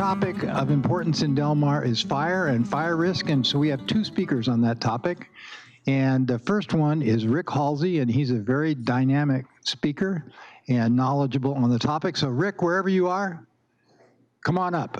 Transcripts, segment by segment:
topic of importance in Del Mar is fire and fire risk, and so we have two speakers on that topic. And the first one is Rick Halsey, and he's a very dynamic speaker and knowledgeable on the topic. So Rick, wherever you are, come on up.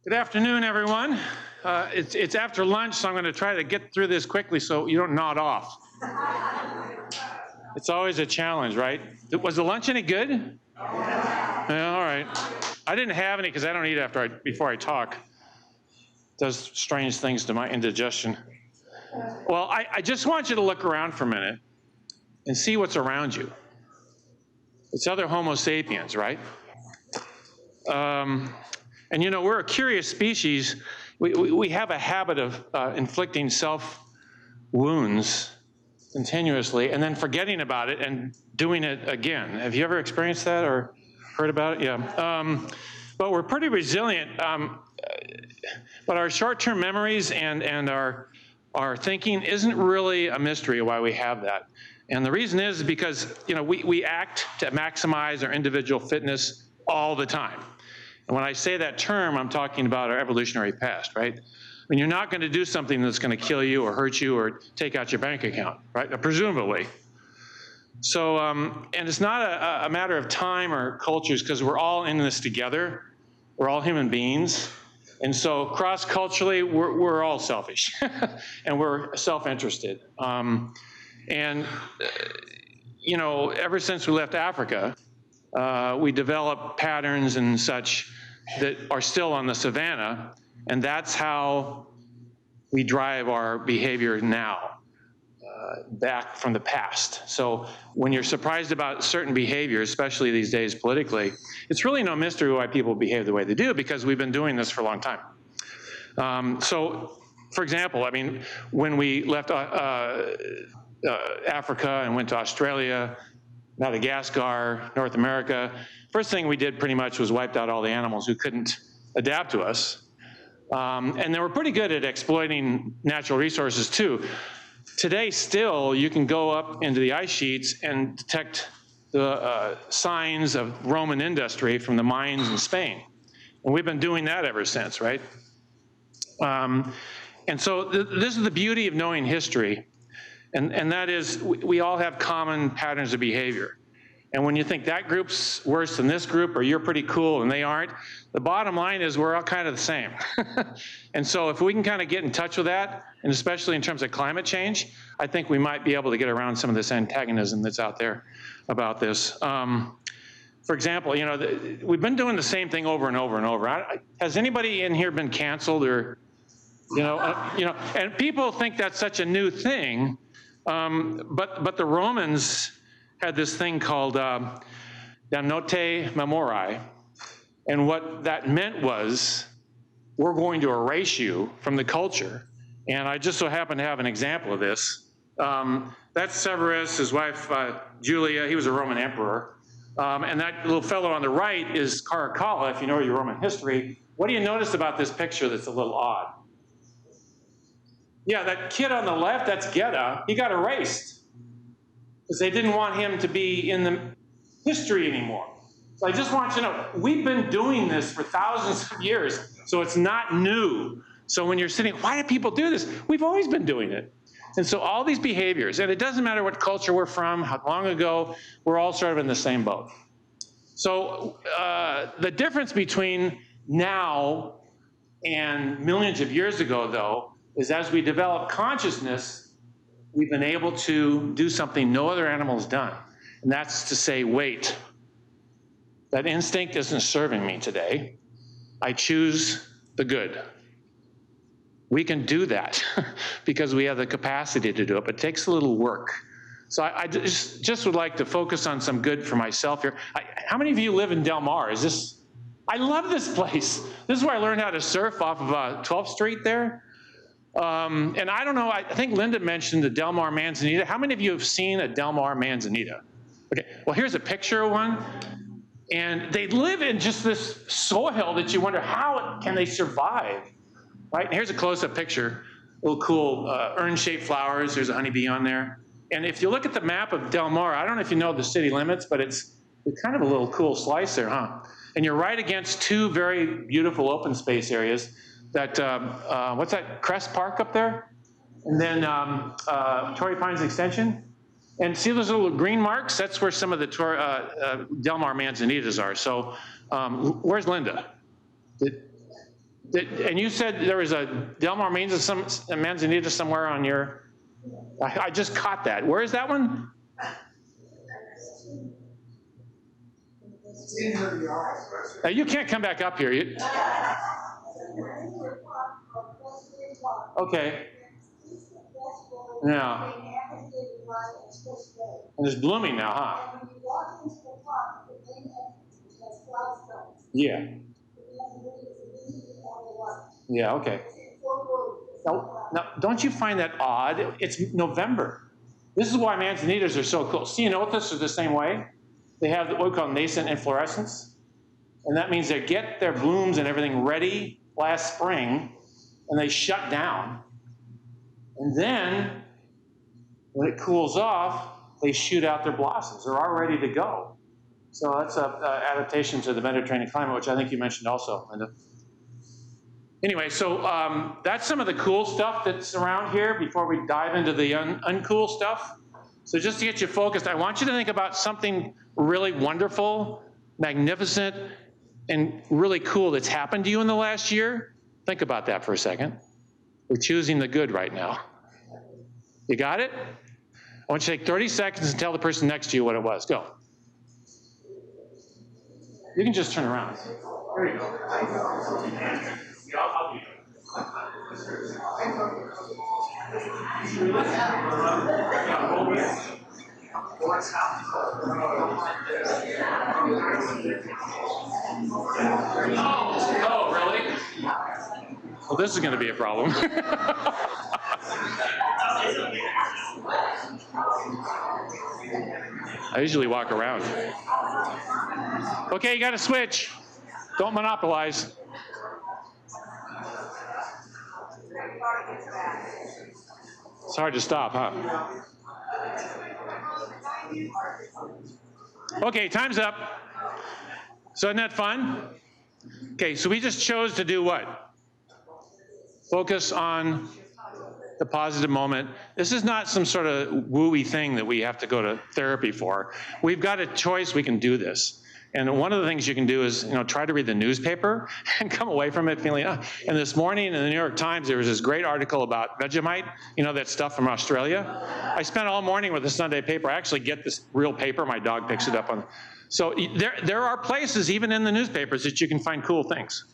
Good afternoon, everyone. It's after lunch, so I'm going to try to get through this quickly so you don't nod off. It's always a challenge, right? Was the lunch any good? Yeah, all right. I didn't have any because I don't eat before I talk. It does strange things to my indigestion. Well, I just want you to look around for a minute and see what's around you. It's other Homo sapiens, right? And you know, we're a curious species. We have a habit of inflicting self-wounds continuously and then forgetting about it and doing it again. Have you ever experienced that or heard about it? Yeah. But we're pretty resilient. But our short-term memories and our thinking isn't really a mystery why we have that. And the reason is because, you know, we act to maximize our individual fitness all the time. And when I say that term, I'm talking about our evolutionary past, right? I mean, you're not going to do something that's going to kill you or hurt you or take out your bank account, right? Presumably. So, and it's not a matter of time or cultures because we're all in this together. We're all human beings. And so cross-culturally, we're all selfish and we're self-interested. You know, ever since we left Africa, we developed patterns and such that are still on the savannah, and that's how we drive our behavior now, back from the past. So when you're surprised about certain behaviors, especially these days politically, it's really no mystery why people behave the way they do because we've been doing this for a long time. So, for example, I mean, when we left Africa and went to Australia, Madagascar, North America, first thing we did pretty much was wiped out all the animals who couldn't adapt to us. And they were pretty good at exploiting natural resources too. Today still, you can go up into the ice sheets and detect the signs of Roman industry from the mines in Spain. And we've been doing that ever since, right? And so this is the beauty of knowing history. And that is, we all have common patterns of behavior. And when you think that group's worse than this group, or you're pretty cool and they aren't, the bottom line is we're all kind of the same. And so if we can kind of get in touch with that, and especially in terms of climate change, I think we might be able to get around some of this antagonism that's out there about this. For example, you know, we've been doing the same thing over and over and over. Has anybody in here been canceled or, you know, and people think that's such a new thing. But the Romans had this thing called damnate memori, and what that meant was we're going to erase you from the culture. And I just so happen to have an example of this. That's Severus, his wife Julia. He was a Roman emperor, and that little fellow on the right is Caracalla. If you know your Roman history, what do you notice about this picture that's a little odd? Yeah, that kid on the left, that's Geta, he got erased because they didn't want him to be in the history anymore. So I just want you to know, we've been doing this for thousands of years, so it's not new. So when you're sitting, why do people do this? We've always been doing it. And so all these behaviors, and it doesn't matter what culture we're from, how long ago, we're all sort of in the same boat. So the difference between now and millions of years ago, though, is as we develop consciousness, we've been able to do something no other animal has done. And that's to say, wait, that instinct isn't serving me today. I choose the good. We can do that because we have the capacity to do it, but it takes a little work. So I just would like to focus on some good for myself here. How many of you live in Del Mar? I love this place. This is where I learned how to surf off of 12th Street there. And I don't know, I think Linda mentioned the Del Mar Manzanita. How many of you have seen a Del Mar Manzanita? Okay, well, here's a picture of one. And they live in just this soil that you wonder, how can they survive? right? And here's a close-up picture, little cool urn-shaped flowers. There's a honeybee on there. And if you look at the map of Del Mar, I don't know if you know the city limits, but it's kind of a little cool slice there, huh? And you're right against two very beautiful open space areas. That, what's that, Crest Park up there? And then Torrey Pines Extension. And see those little green marks? That's where some of the Del Mar manzanitas are. So where's Linda? And you said there was a Del Mar manzanita somewhere on your, I just caught that. Where is that one? You can't come back up here. Okay. Yeah. And it's blooming now, huh? Yeah. Yeah, okay. Now, don't you find that odd? It's November. This is why manzanitas are so cool. Ceanothus are the same way. They have what we call nascent inflorescence. And that means they get their blooms and everything ready last spring, and they shut down. And then, when it cools off, they shoot out their blossoms. They're all ready to go. So that's an adaptation to the Mediterranean climate, which I think you mentioned also, Linda. Anyway, so that's some of the cool stuff that's around here before we dive into the uncool stuff. So just to get you focused, I want you to think about something really wonderful, magnificent, and really cool that's happened to you in the last year. Think about that for a second. We're choosing the good right now. You got it? I want you to take 30 seconds and tell the person next to you what it was. Go. You can just turn around. There you go. I'll be Oh, really? Well, this is going to be a problem. I usually walk around. Okay, you got to switch. Don't monopolize. It's hard to stop, huh? Okay, time's up. So isn't that fun? Okay, so we just chose to do what? Focus on the positive moment. This is not some sort of wooey thing that we have to go to therapy for. We've got a choice, we can do this. And one of the things you can do is, try to read the newspaper and come away from it feeling, And this morning in the New York Times, there was this great article about Vegemite, that stuff from Australia. I spent all morning with the Sunday paper. I actually get this real paper. My dog picks it up on. So there are places, even in the newspapers, that you can find cool things.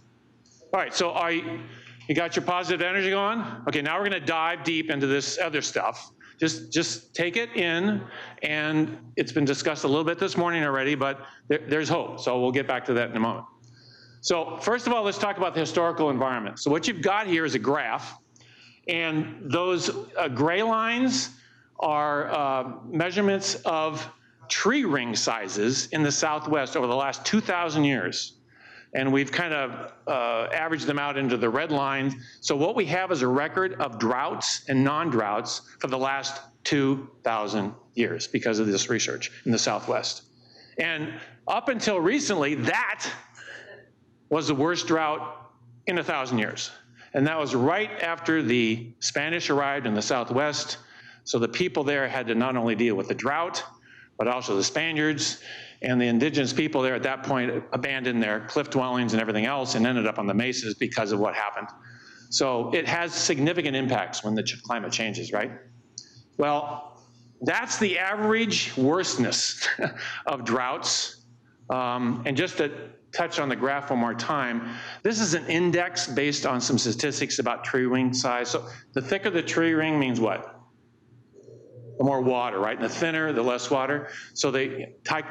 All right, so you got your positive energy going? Okay, now we're going to dive deep into this other stuff. Just take it in, and it's been discussed a little bit this morning already, but there's hope. So we'll get back to that in a moment. So first of all, let's talk about the historical environment. So what you've got here is a graph, and those gray lines are measurements of tree ring sizes in the Southwest over the last 2,000 years. And we've kind of averaged them out into the red lines. So what we have is a record of droughts and non-droughts for the last 2,000 years because of this research in the Southwest. And up until recently, that was the worst drought in 1,000 years. And that was right after the Spanish arrived in the Southwest. So the people there had to not only deal with the drought, but also the Spaniards. And the indigenous people there at that point abandoned their cliff dwellings and everything else and ended up on the mesas because of what happened. So it has significant impacts when the climate changes, right? Well, that's the average worstness of droughts. And just to touch on the graph one more time, this is an index based on some statistics about tree ring size. So the thicker the tree ring means what? The more water, right? And the thinner, the less water. So they type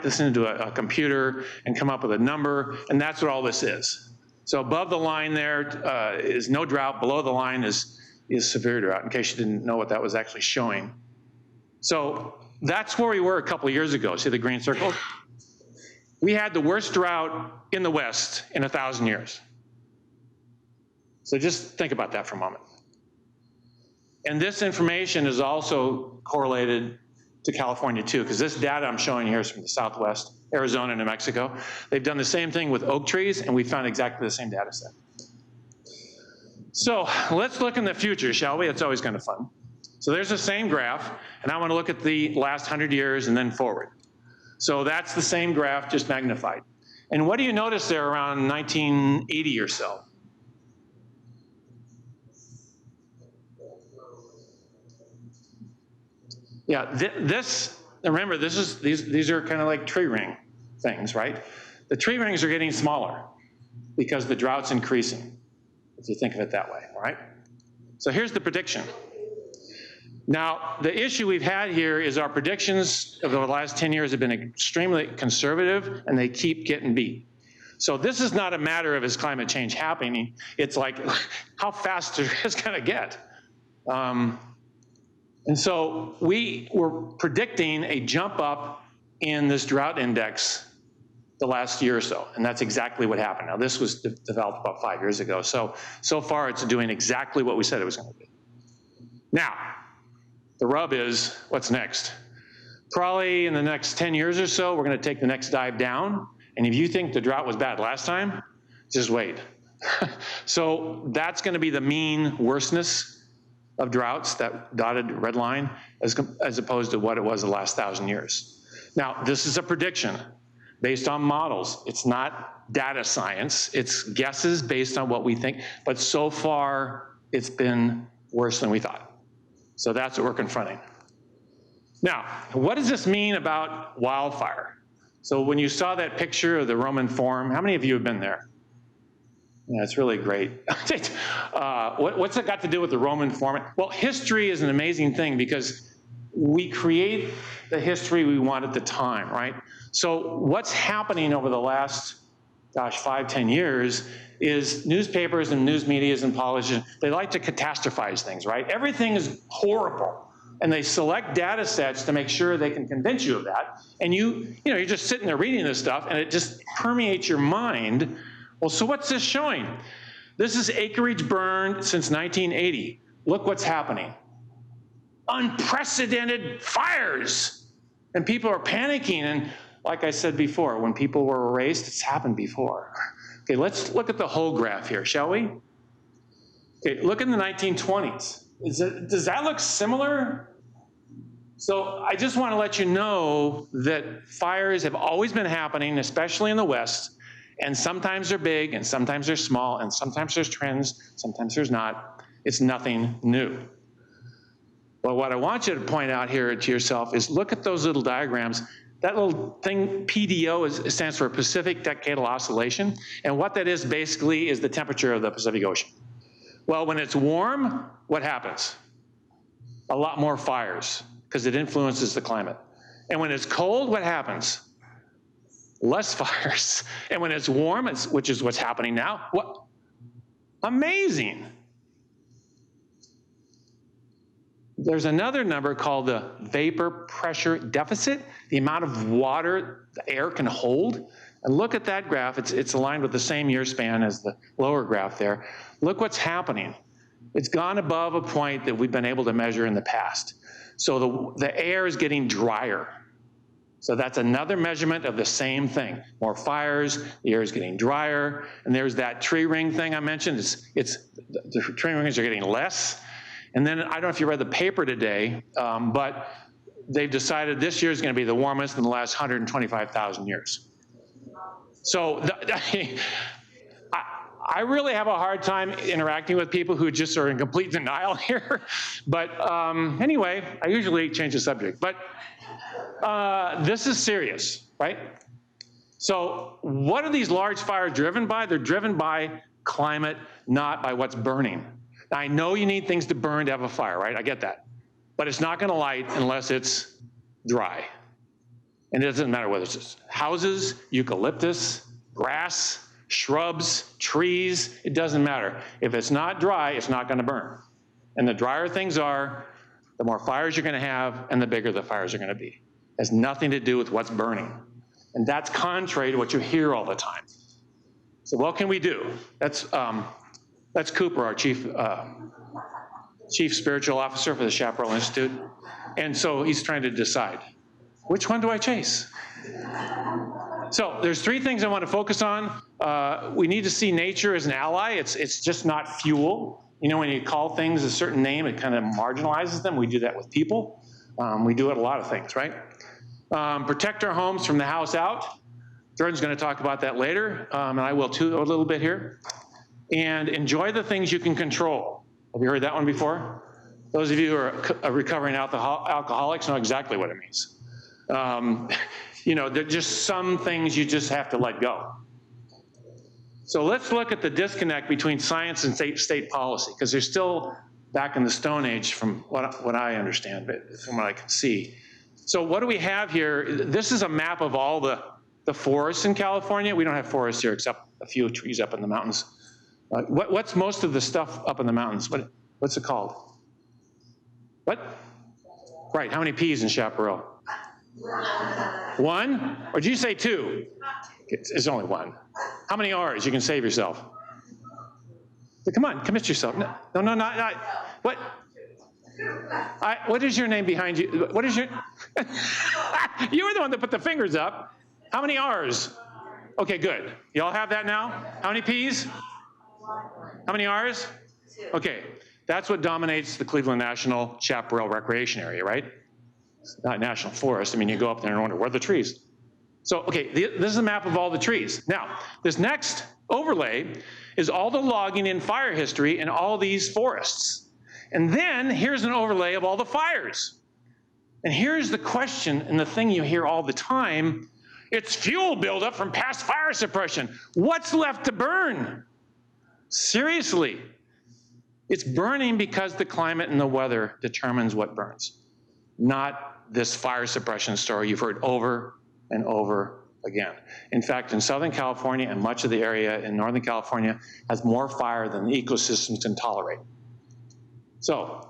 this into a computer and come up with a number, and that's what all this is. So above the line there is no drought. Below the line is severe drought, in case you didn't know what that was actually showing. So that's where we were a couple of years ago. See the green circle? We had the worst drought in the West in 1,000 years. So just think about that for a moment. And this information is also correlated to California too, because this data I'm showing here is from the Southwest, Arizona, New Mexico. They've done the same thing with oak trees, and we found exactly the same data set. So let's look in the future, shall we? It's always kind of fun. So there's the same graph, and I want to look at the last 100 years and then forward. So that's the same graph, just magnified. And what do you notice there around 1980 or so? Yeah, remember, these are kind of like tree ring things, right? The tree rings are getting smaller because the drought's increasing, if you think of it that way, all right? So here's the prediction. Now, the issue we've had here is our predictions over the last 10 years have been extremely conservative, and they keep getting beat. So this is not a matter of is climate change happening, it's like how fast it's gonna get. And so we were predicting a jump up in this drought index the last year or so, and that's exactly what happened. Now, this was developed about 5 years ago, so far it's doing exactly what we said it was going to do. Now, the rub is, what's next? Probably in the next 10 years or so, we're going to take the next dive down, and if you think the drought was bad last time, just wait. So that's going to be the mean worstness of droughts, that dotted red line, as opposed to what it was the last 1,000 years. Now, this is a prediction based on models. It's not data science. It's guesses based on what we think. But so far, it's been worse than we thought. So that's what we're confronting. Now, what does this mean about wildfire? So when you saw that picture of the Roman Forum, how many of you have been there? Yeah, it's really great. What's it got to do with the Roman Forum? Well, history is an amazing thing because we create the history we want at the time, right? So what's happening over the last, 5-10 years is newspapers and news medias and politicians, they like to catastrophize things, right? Everything is horrible. And they select data sets to make sure they can convince you of that. And you're just sitting there reading this stuff and it just permeates your mind. Well, so what's this showing? This is acreage burned since 1980. Look what's happening. Unprecedented fires. And people are panicking. And like I said before, when people were erased, it's happened before. Okay, let's look at the whole graph here, shall we? Okay, look in the 1920s. Does that look similar? So I just want to let you know that fires have always been happening, especially in the West. And sometimes they're big, and sometimes they're small, and sometimes there's trends, sometimes there's not. It's nothing new. But what I want you to point out here to yourself is look at those little diagrams. That little thing, PDO, stands for Pacific Decadal Oscillation. And what that is basically is the temperature of the Pacific Ocean. Well, when it's warm, what happens? A lot more fires, because it influences the climate. And when it's cold, what happens? Less fires. And when it's warm, which is what's happening now, what? Amazing. There's another number called the vapor pressure deficit, the amount of water the air can hold. And look at that graph. It's aligned with the same year span as the lower graph there. Look what's happening. It's gone above a point that we've been able to measure in the past. So the air is getting drier. So that's another measurement of the same thing. More fires, the air is getting drier, and there's that tree ring thing I mentioned. The tree rings are getting less. And then, I don't know if you read the paper today, but they've decided this year is going to be the warmest in the last 125,000 years. So I really have a hard time interacting with people who just are in complete denial here. But anyway, I usually change the subject. But this is serious, right? So what are these large fires driven by? They're driven by climate, not by what's burning. Now, I know you need things to burn to have a fire, right? I get that. But it's not going to light unless it's dry. And it doesn't matter whether it's houses, eucalyptus, grass, shrubs, trees, it doesn't matter. If it's not dry, it's not going to burn. And the drier things are, the more fires you're going to have and the bigger the fires are going to be. It has nothing to do with what's burning. And that's contrary to what you hear all the time. So what can we do? That's That's Cooper, our chief spiritual officer for the Chaparral Institute. And so he's trying to decide, which one do I chase? So there's three things I want to focus on. We need to see nature as an ally. It's just not fuel. You know, when you call things a certain name, it kind of marginalizes them. We do that with people. We do it a lot of things, right? Protect our homes from the house out. Jordan's going to talk about that later, and I will too a little bit here. And enjoy the things you can control. Have you heard that one before? Those of you who are recovering alcoholics know exactly what it means. You know, there are just some things you just have to let go. So let's look at the disconnect between science and state policy, because they're still back in the Stone Age from what I understand, but from what I can see. So what do we have here? This is a map of all the forests in California. We don't have forests here except a few trees up in the mountains. What's most of the stuff up in the mountains? What's it called? What? Right, how many P's in Chaparral? One? Or did you say two? It's only one. How many R's? You can save yourself. Come on, commit yourself. No, not. What? What is your name behind you? What is your? You were the one that put the fingers up. How many R's? Okay, good. You all have that now? How many P's? How many R's? Okay, that's what dominates the Cleveland National Chaparral Recreation Area, right? It's not national forest. I mean, you go up there and wonder, where are the trees? So, okay, this is a map of all the trees. Now, this next overlay is all the logging and fire history in all these forests. And then here's an overlay of all the fires. And here's the question and the thing you hear all the time. It's fuel buildup from past fire suppression. What's left to burn? Seriously, it's burning because the climate and the weather determines what burns, not this fire suppression story you've heard over and over again. In fact, in Southern California and much of the area in Northern California has more fire than the ecosystems can tolerate. So,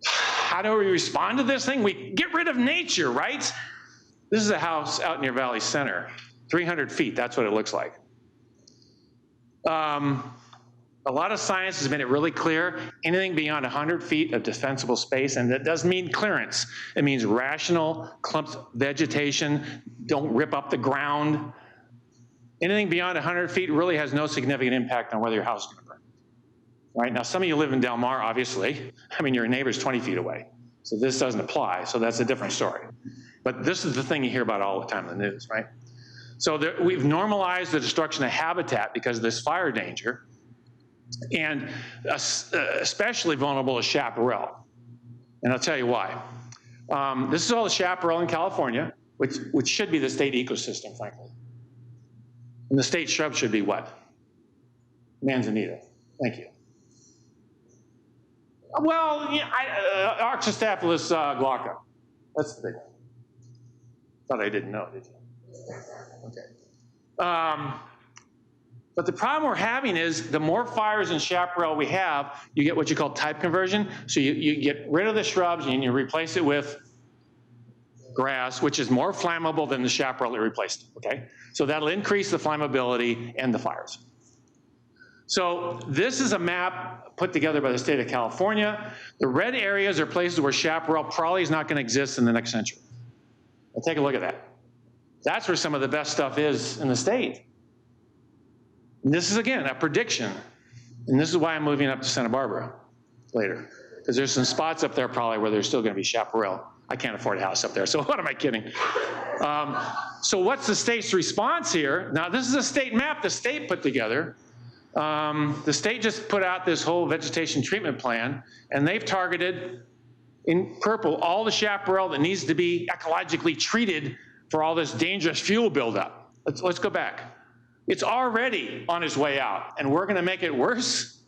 how do we respond to this thing? We get rid of nature, right? This is a house out near Valley Center, 300 feet, that's what it looks like. A lot of science has made it really clear, anything beyond 100 feet of defensible space, and that doesn't mean clearance. It means rational clumps of vegetation, don't rip up the ground. Anything beyond 100 feet really has no significant impact on whether your house is going to burn. Right? Now, some of you live in Del Mar, obviously. I mean, your neighbor's 20 feet away. So this doesn't apply, so that's a different story. But this is the thing you hear about all the time in the news, right? So we've normalized the destruction of habitat because of this fire danger. And especially vulnerable is chaparral. And I'll tell you why. This is all the chaparral in California, which should be the state ecosystem, frankly. And the state shrub should be what? Manzanita. Thank you. Well, yeah, Oxystaphylos glauca. That's the big one. Thought I didn't know, did you? Okay. But the problem we're having is the more fires in chaparral we have, you get what you call type conversion. So you get rid of the shrubs and you replace it with grass, which is more flammable than the chaparral that replaced it, okay? So that'll increase the flammability and the fires. So this is a map put together by the state of California. The red areas are places where chaparral probably is not going to exist in the next century. Well, take a look at that. That's where some of the best stuff is in the state. And this is, again, a prediction. And this is why I'm moving up to Santa Barbara later. Because there's some spots up there probably where there's still going to be chaparral. I can't afford a house up there, so what am I kidding? So what's the state's response here? Now, this is a state map the state put together. The state just put out this whole vegetation treatment plan, and they've targeted, in purple, all the chaparral that needs to be ecologically treated for all this dangerous fuel buildup. Let's go back. It's already on its way out, and we're going to make it worse?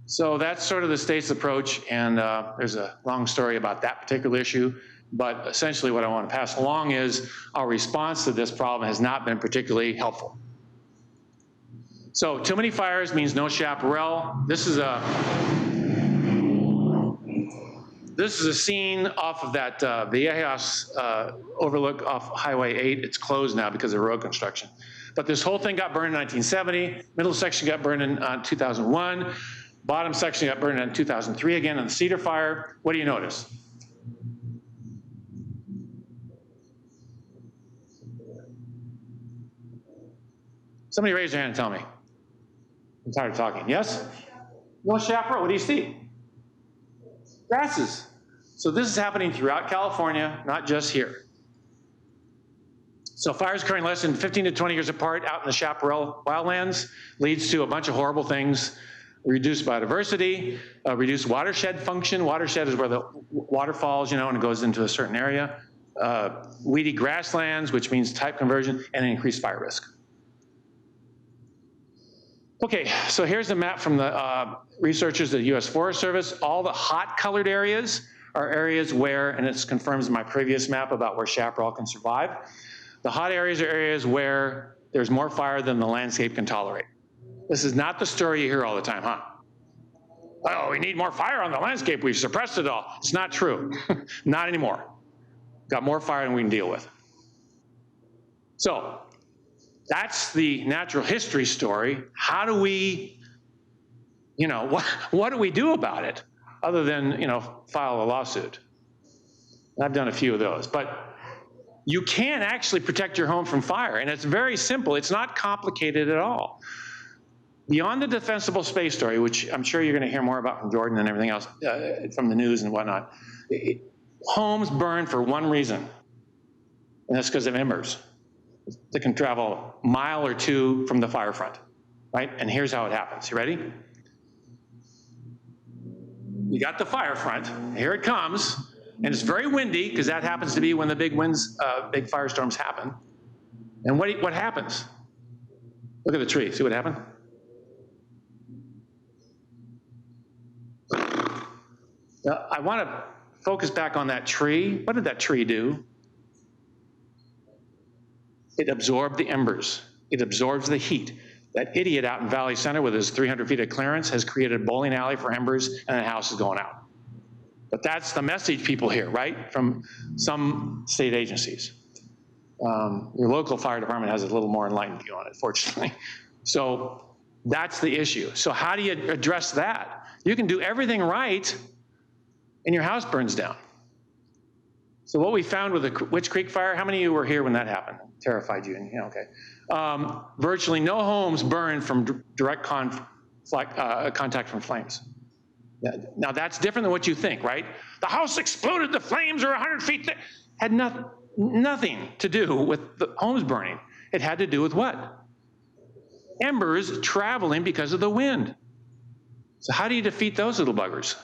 So that's sort of the state's approach, and there's a long story about that particular issue, but essentially what I want to pass along is our response to this problem has not been particularly helpful. So too many fires means no chaparral. This is a scene off of that Viejas overlook off Highway 8. It's closed now because of road construction. But this whole thing got burned in 1970. Middle section got burned in 2001. Bottom section got burned in 2003 again in the Cedar Fire. What do you notice? Somebody raise their hand and tell me. I'm tired of talking. Yes? No chaparral. What do you see? Grasses. So this is happening throughout California, not just here. So fires occurring less than 15 to 20 years apart out in the chaparral wildlands leads to a bunch of horrible things. Reduced biodiversity, reduced watershed function. Watershed is where the water falls, and it goes into a certain area. Weedy grasslands, which means type conversion, and increased fire risk. Okay, so here's a map from the researchers at the U.S. Forest Service. All the hot colored areas are areas where, and it confirms my previous map about where chaparral can survive. The hot areas are areas where there's more fire than the landscape can tolerate. This is not the story you hear all the time, huh? Oh, we need more fire on the landscape. We've suppressed it all. It's not true. Not anymore. Got more fire than we can deal with. So that's the natural history story. How do we, what do we do about it other than, file a lawsuit? And I've done a few of those. But you can actually protect your home from fire, and it's very simple. It's not complicated at all. Beyond the defensible space story, which I'm sure you're going to hear more about from Jordan and everything else from the news and whatnot, homes burn for one reason, and that's because of embers that can travel a mile or two from the fire front, right? And here's how it happens. You ready? You got the fire front. Here it comes. And it's very windy, because that happens to be when the big winds, big firestorms happen. And what happens? Look at the tree. See what happened? Now, I want to focus back on that tree. What did that tree do? It absorbed the embers. It absorbs the heat. That idiot out in Valley Center with his 300 feet of clearance has created a bowling alley for embers, and the house is going out. But that's the message people hear, right, from some state agencies. Your local fire department has a little more enlightened view on it, fortunately. So that's the issue. So how do you address that? You can do everything right, and your house burns down. So what we found with the Witch Creek fire, how many of you were here when that happened? Terrified you, and okay. Virtually no homes burned from direct contact from flames. Now that's different than what you think, right? The house exploded, the flames are 100 feet thick. Had nothing to do with the homes burning. It had to do with what? Embers traveling because of the wind. So how do you defeat those little buggers?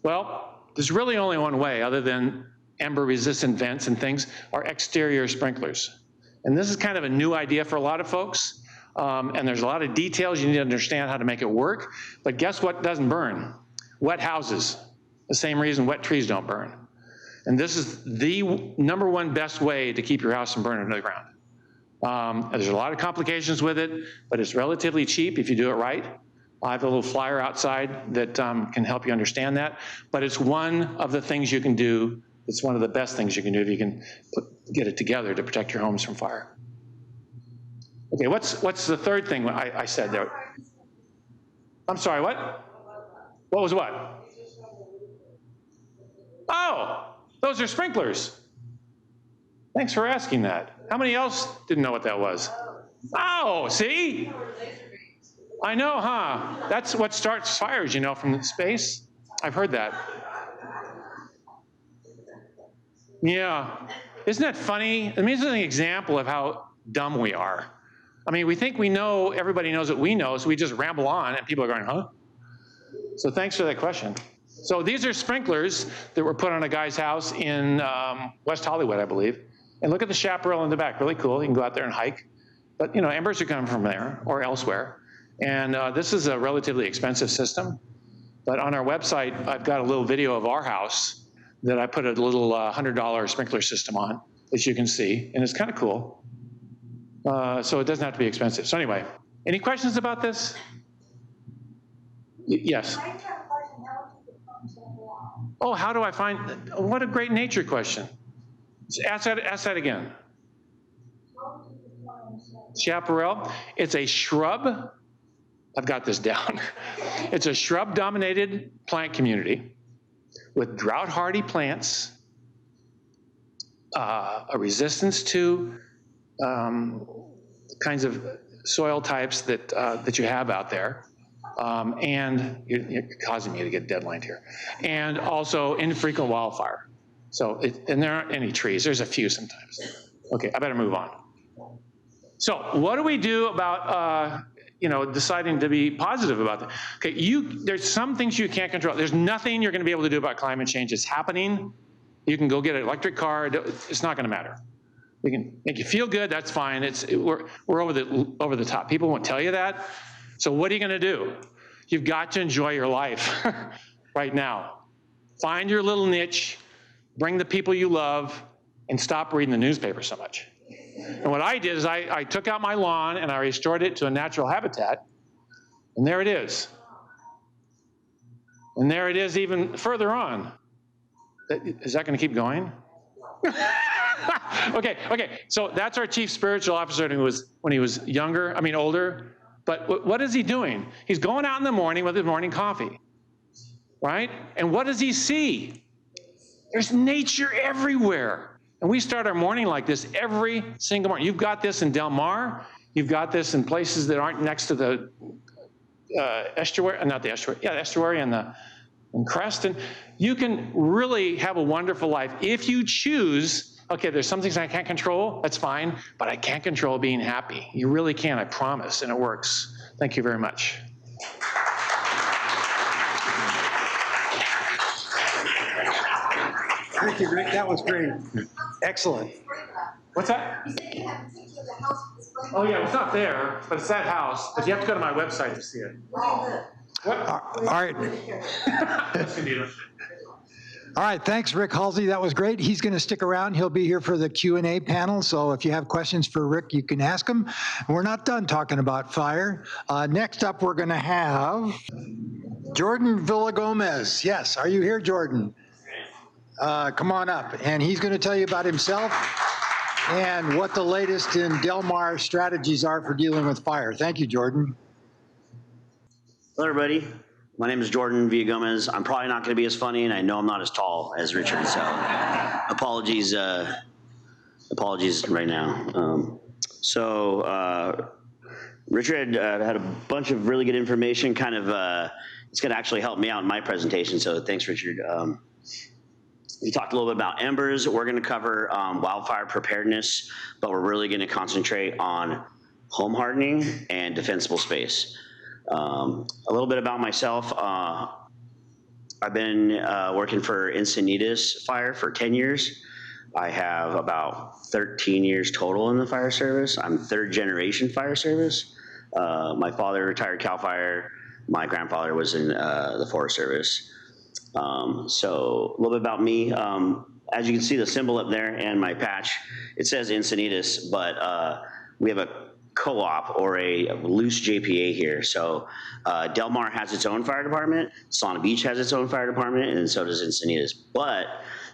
Well, there's really only one way, other than ember-resistant vents and things, are exterior sprinklers. And this is kind of a new idea for a lot of folks. And there's a lot of details you need to understand how to make it work. But guess what doesn't burn? Wet houses. The same reason wet trees don't burn. And this is the #1 best way to keep your house from burning to the ground. There's a lot of complications with it, but it's relatively cheap if you do it right. I have a little flyer outside that can help you understand that. But it's one of the things you can do. It's one of the best things you can do if you can get it together to protect your homes from fire. Okay, what's the third thing I said there? I'm sorry, what? What was what? Oh, those are sprinklers. Thanks for asking that. How many else didn't know what that was? Oh, see? I know, huh? That's what starts fires, from space. I've heard that. Yeah. Isn't that funny? I mean, this is an example of how dumb we are. I mean, we think we know, everybody knows what we know, so we just ramble on, and people are going, huh? So thanks for that question. So these are sprinklers that were put on a guy's house in West Hollywood, I believe. And look at the chaparral in the back, really cool. You can go out there and hike. But, embers are coming from there or elsewhere. And this is a relatively expensive system. But on our website, I've got a little video of our house that I put a little $100 sprinkler system on, as you can see. And it's kind of cool. So it doesn't have to be expensive. So anyway, any questions about this? Yes. Oh, how do I find? What a great nature question. Ask that again. chaparral. It's a shrub. I've got this down. It's a shrub-dominated plant community with drought-hardy plants, a resistance to kinds of soil types that you have out there, and you're causing me to get deadlined here, and also infrequent wildfire. So, and there aren't any trees. There's a few sometimes. Okay, I better move on. So, what do we do about deciding to be positive about that? Okay, there's some things you can't control. There's nothing you're going to be able to do about climate change. It's happening. You can go get an electric car. It's not going to matter. We can make you feel good. That's fine. We're over the top. People won't tell you that. So what are you going to do? You've got to enjoy your life right now. Find your little niche. Bring the people you love, and stop reading the newspaper so much. And what I did is I took out my lawn and I restored it to a natural habitat, and there it is. And there it is even further on. Is that going to keep going? Okay. So that's our chief spiritual officer when he was older. But what is he doing? He's going out in the morning with his morning coffee, right? And what does he see? There's nature everywhere. And we start our morning like this every single morning. You've got this in Del Mar. You've got this in places that aren't next to the estuary, not the estuary, the estuary and Creston. You can really have a wonderful life if you choose, okay, there's some things I can't control, that's fine, but I can't control being happy. You really can, I promise, and it works. Thank you very much. Thank you, Rick. That was great. Excellent. What's that? Oh yeah, well, it's not there, but it's that house. But you have to go to my website to see it. What? All right. All right, thanks, Rick Halsey. That was great. He's going to stick around. He'll be here for the Q&A panel, so if you have questions for Rick, you can ask him. We're not done talking about fire. Next up, we're going to have Jordan Villagomez. Yes, are you here, Jordan? Come on up. And he's going to tell you about himself and what the latest in Del Mar strategies are for dealing with fire. Thank you, Jordan. Hello, everybody. My name is Jordan Villagomez. I'm probably not going to be as funny, and I know I'm not as tall as Richard, so apologies right now. Richard had a bunch of really good information, it's going to actually help me out in my presentation, so thanks, Richard. We talked a little bit about embers. We're going to cover wildfire preparedness, but we're really going to concentrate on home hardening and defensible space. A little bit about myself. I've been working for Encinitas Fire for 10 years. I have about 13 years total in the fire service. I'm third generation fire service. My father retired Cal Fire. My grandfather was in the Forest Service. So a little bit about me. As you can see the symbol up there and my patch, it says Encinitas, but we have a co-op or a loose JPA here. So Del Mar has its own fire department, Solana Beach has its own fire department, and so does Encinitas. But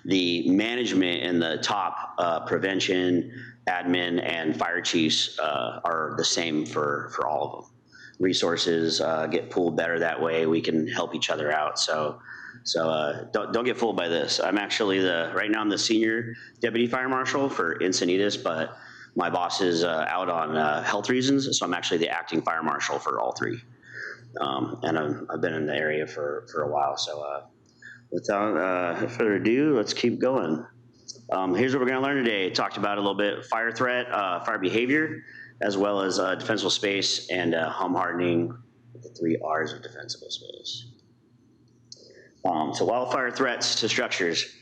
the management and the top prevention, admin, and fire chiefs are the same for all of them. Resources get pooled better that way. We can help each other out. So don't get fooled by this. I'm actually right now I'm the senior deputy fire marshal for Encinitas, but my boss is out on health reasons, so I'm actually the acting fire marshal for all three. And I've been in the area for a while. So without further ado, let's keep going. Here's what we're going to learn today. Talked about a little bit fire threat, fire behavior, as well as defensible space and home hardening, the 3 R's of defensible space. So wildfire threats to structures.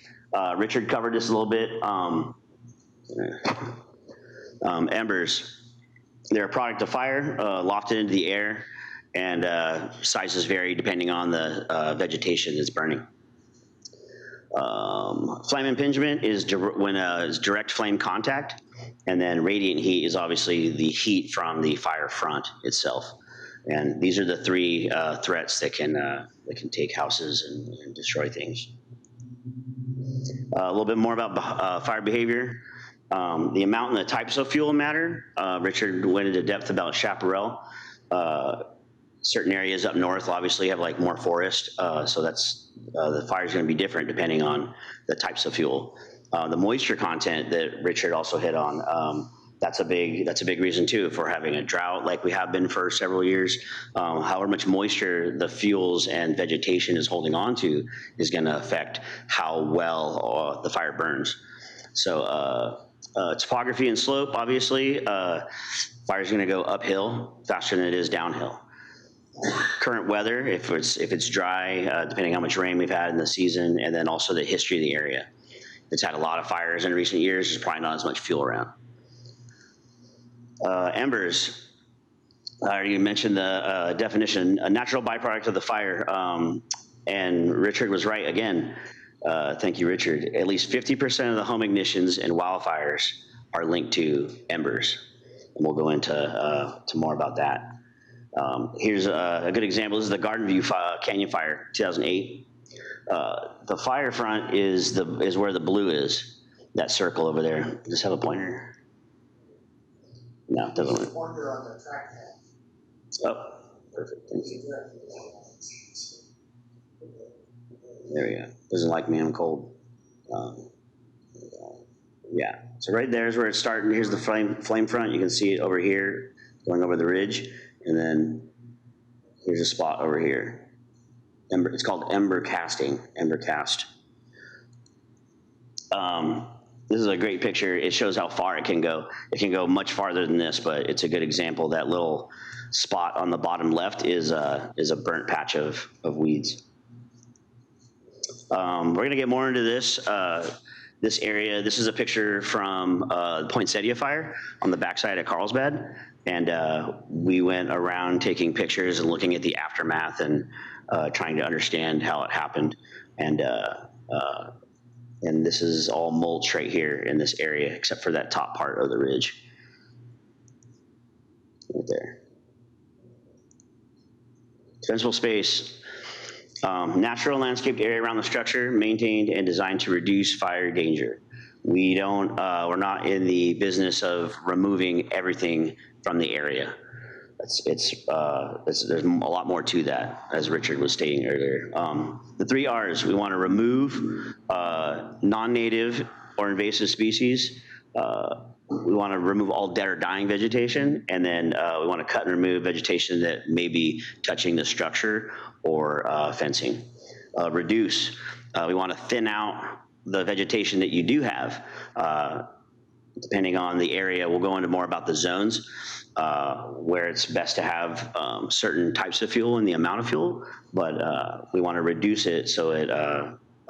Richard covered this a little bit. Embers, they're a product of fire, lofted into the air, and sizes vary depending on the vegetation that's burning. Flame impingement is when it's direct flame contact, and then radiant heat is obviously the heat from the fire front itself. And these are the 3 threats that can take houses and destroy things. A little bit more about fire behavior. The amount and the types of fuel matter. Richard went into depth about chaparral. Certain areas up north obviously have like more forest, so that's the fire is going to be different depending on the types of fuel. The moisture content that Richard also hit on, that's a big reason too. If we're having a drought like we have been for several years, however much moisture the fuels and vegetation is holding on to is going to affect how well the fire burns. So topography and slope, obviously, fire is going to go uphill faster than it is downhill. Current weather, if it's dry, depending how much rain we've had in the season, and then also the history of the area. If it's had a lot of fires in recent years, there's probably not as much fuel around. Embers, you mentioned the definition, a natural byproduct of the fire, and Richard was right again. Thank you, Richard. At least 50% of the home ignitions and wildfires are linked to embers, and we'll go into to more about that. Here's a good example. This is the Garden View Canyon Fire, 2008. The fire front is where the blue is, that circle over there. Just have a pointer. No, it doesn't work. Pointer on the trackpad. Oh, perfect. Thank you. There we go. Doesn't like me, I'm cold. Yeah, so right there is where it's starting. Here's the flame front. You can see it over here, going over the ridge. And then here's a spot over here. It's called ember casting, ember cast. This is a great picture. It shows how far it can go. It can go much farther than this, but it's a good example. That little spot on the bottom left is a burnt patch of weeds. We're going to get more into this area. This is a picture from the Poinsettia fire on the backside of Carlsbad. And we went around taking pictures and looking at the aftermath and trying to understand how it happened. And this is all mulch right here in this area, except for that top part of the ridge. Right there. Defensible space. Natural landscaped area around the structure, maintained and designed to reduce fire danger. We're not in the business of removing everything from the area. There's a lot more to that, as Richard was stating earlier. The 3 R's, we want to remove non-native or invasive species. We want to remove all dead or dying vegetation, and then we want to cut and remove vegetation that may be touching the structure or fencing. Reduce, we want to thin out the vegetation that you do have. Depending on the area, we'll go into more about the zones, where it's best to have certain types of fuel and the amount of fuel, but we want to reduce it so it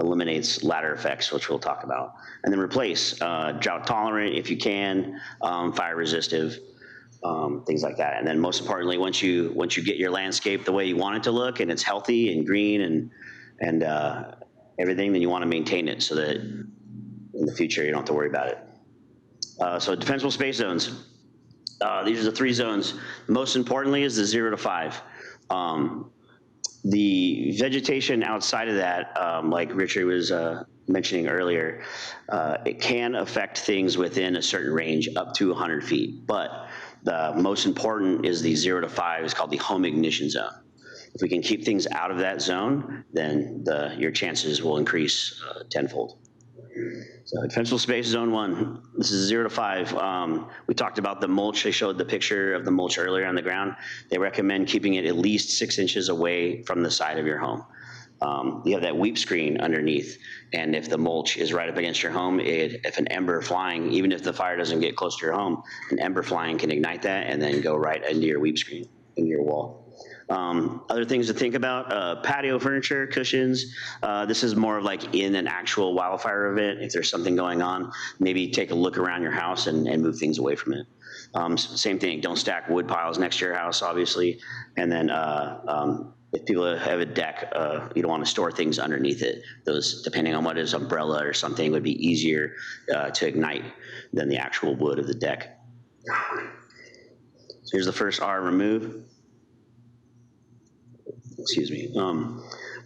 eliminates ladder effects, which we'll talk about. And then replace, drought tolerant if you can, fire resistive, things like that. And then most importantly, once you get your landscape the way you want it to look and it's healthy and green and everything, then you want to maintain it so that in the future you don't have to worry about it. So defensible space zones. These are the 3 zones. Most importantly is the 0 to 5. The vegetation outside of that, like Richard was mentioning earlier, it can affect things within a certain range up to 100 feet. But the most important is the 0 to 5 is called the home ignition zone. If we can keep things out of that zone, then your chances will increase tenfold. So defensible space zone 1, this is 0 to 5. We talked about the mulch. They showed the picture of the mulch earlier on the ground. They recommend keeping it at least 6 inches away from the side of your home. You have that weep screen underneath, and if the mulch is right up against your home, if an ember flying, even if the fire doesn't get close to your home, an ember flying can ignite that and then go right into your weep screen, into your wall. Other things to think about, patio furniture, cushions. This is more of like in an actual wildfire event. If there's something going on, maybe take a look around your house and move things away from it. Same thing, don't stack wood piles next to your house, obviously. And then if people have a deck, you don't want to store things underneath it. Those, depending on what is umbrella or something, would be easier to ignite than the actual wood of the deck. So here's the first R, remove. Excuse me.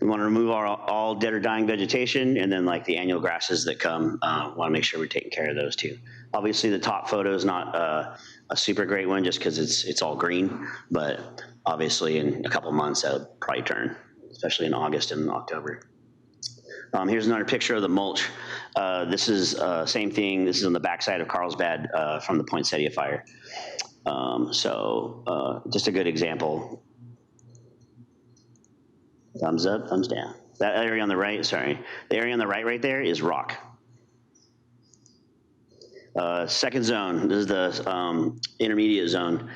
We want to remove all dead or dying vegetation, and then like the annual grasses that come, want to make sure we're taking care of those too. Obviously, the top photo is not a super great one just because it's all green, but obviously in a couple months that'll probably turn, especially in August and October. Here's another picture of the mulch. This is same thing. This is on the backside of Carlsbad from the Poinsettia fire. Just a good example. Thumbs up, thumbs down. That area on the right, sorry. The area on the right there is rock. Second zone, this is the intermediate zone.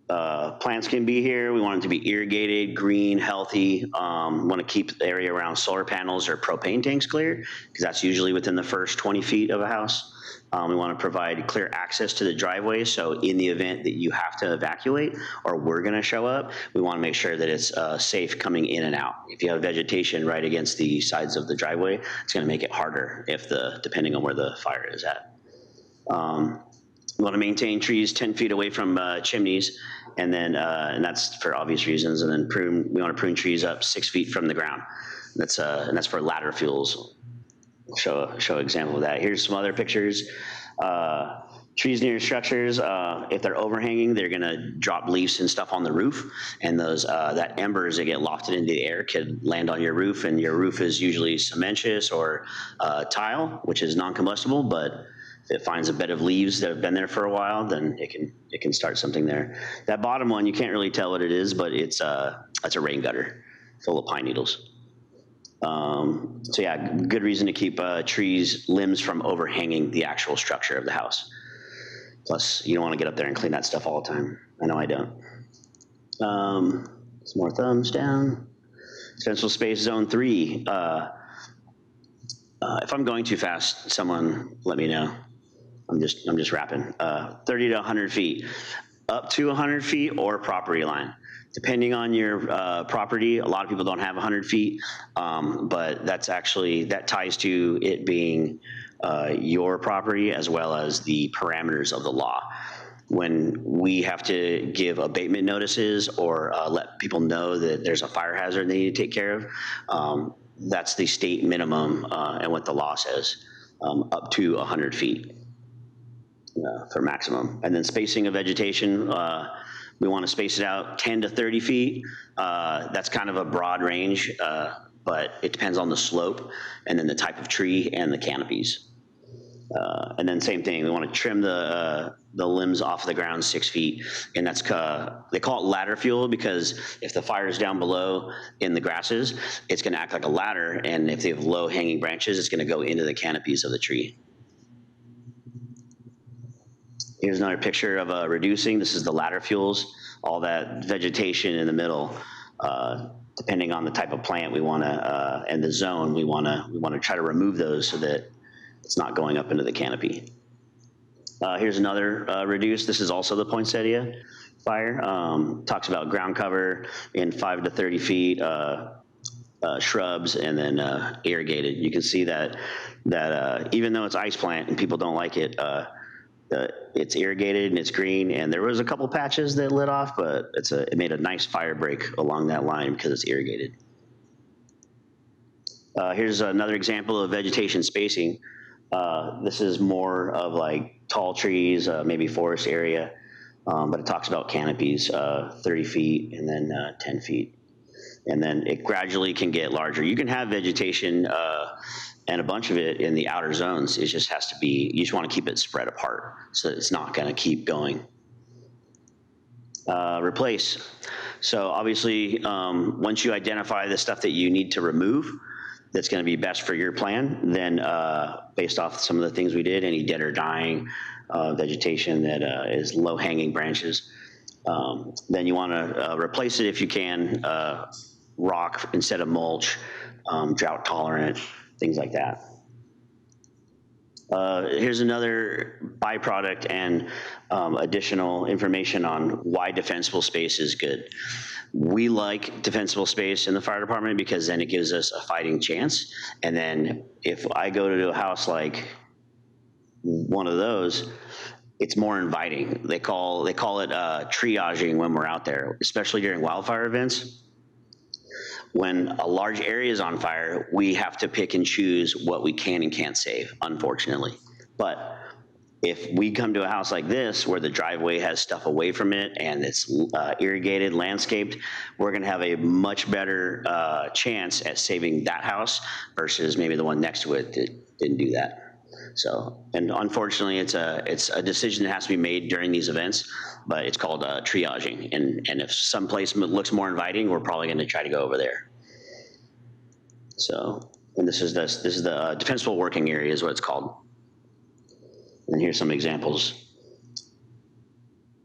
Plants can be here. We want it to be irrigated, green, healthy. We want to keep the area around solar panels or propane tanks clear, because that's usually within the first 20 feet of a house. We want to provide clear access to the driveway, so in the event that you have to evacuate or we're going to show up, we want to make sure that it's safe coming in and out. If you have vegetation right against the sides of the driveway, it's going to make it harder depending on where the fire is at. We want to maintain trees 10 feet away from chimneys, and that's for obvious reasons. And then we want to prune trees up 6 feet from the ground. And that's for ladder fuels. Show an example of that. Here's some other pictures. Trees near structures, if they're overhanging, they're going to drop leaves and stuff on the roof, and those that embers that get lofted into the air could land on your roof, and your roof is usually cementous or tile, which is non-combustible, but if it finds a bed of leaves that have been there for a while, then it can start something there. That bottom one, you can't really tell what it is, but it's a rain gutter full of pine needles. So yeah, good reason to keep trees limbs from overhanging the actual structure of the house. Plus, you don't want to get up there and clean that stuff all the time. I know I don't. Some more thumbs down. Defensible space zone 3. If I'm going too fast, someone let me know. I'm just wrapping. 30 to 100 feet, up to 100 feet or property line. Depending on your property, a lot of people don't have 100 feet, but that ties to it being your property as well as the parameters of the law. When we have to give abatement notices or let people know that there's a fire hazard they need to take care of, that's the state minimum and what the law says, up to 100 feet for maximum. And then spacing of vegetation, we want to space it out 10 to 30 feet. That's kind of a broad range, but it depends on the slope and then the type of tree and the canopies. And then same thing, we want to trim the limbs off the ground 6 feet, and that's they call it ladder fuel because if the fire is down below in the grasses, it's going to act like a ladder, and if they have low hanging branches, it's going to go into the canopies of the tree. Here's another picture of reducing. This is the ladder fuels, all that vegetation in the middle. Depending on the type of plant we want to and the zone, we want to try to remove those so that it's not going up into the canopy. Here's another reduce. This is also the poinsettia fire. Talks about ground cover in 5 to 30 feet, shrubs, and then irrigated. You can see that even though it's ice plant and people don't like it, it's irrigated and it's green, and there was a couple patches that lit off, but it made a nice fire break along that line because it's irrigated. Here's another example of vegetation spacing. This is more of like tall trees, maybe forest area, but it talks about canopies, 30 feet and then 10 feet. And then it gradually can get larger. You can have vegetation and a bunch of it in the outer zones. It just has to be, you just want to keep it spread apart so that it's not going to keep going. Replace. So obviously, once you identify the stuff that you need to remove, that's going to be best for your plan, then based off some of the things we did, any dead or dying vegetation that is low-hanging branches, then you want to replace it if you can, rock instead of mulch, drought tolerant, things like that. Here's another byproduct and additional information on why defensible space is good. We like defensible space in the fire department because then it gives us a fighting chance. And then if I go to a house like one of those, it's more inviting. They call it triaging when we're out there, especially during wildfire events. when a large area is on fire, we have to pick and choose what we can and can't save, unfortunately. But if we come to a house like this where the driveway has stuff away from it and it's irrigated, landscaped, we're going to have a much better chance at saving that house versus maybe the one next to it that didn't do that. So, and unfortunately, it's a decision that has to be made during these events, but it's called triaging. And if some place looks more inviting, we're probably going to try to go over there. So, and this is the defensible working area is what it's called. And here's some examples.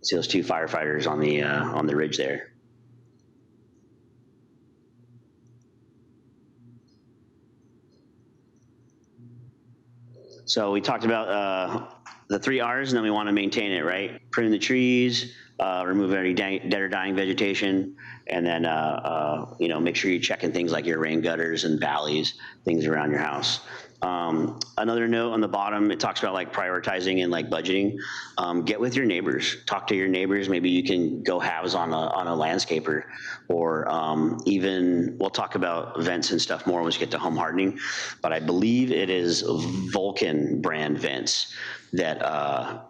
See those two firefighters on the ridge there. So we talked about the 3 R's, and then we want to maintain it, right? Prune the trees, remove any dead or dying vegetation, and then make sure you're checking things like your rain gutters and valleys, things around your house. Another note on the bottom, it talks about like prioritizing and like budgeting. Get with your neighbors, talk to your neighbors. Maybe you can go halves on a landscaper, or even we'll talk about vents and stuff more when we get to home hardening. But I believe it is Vulcan brand vents that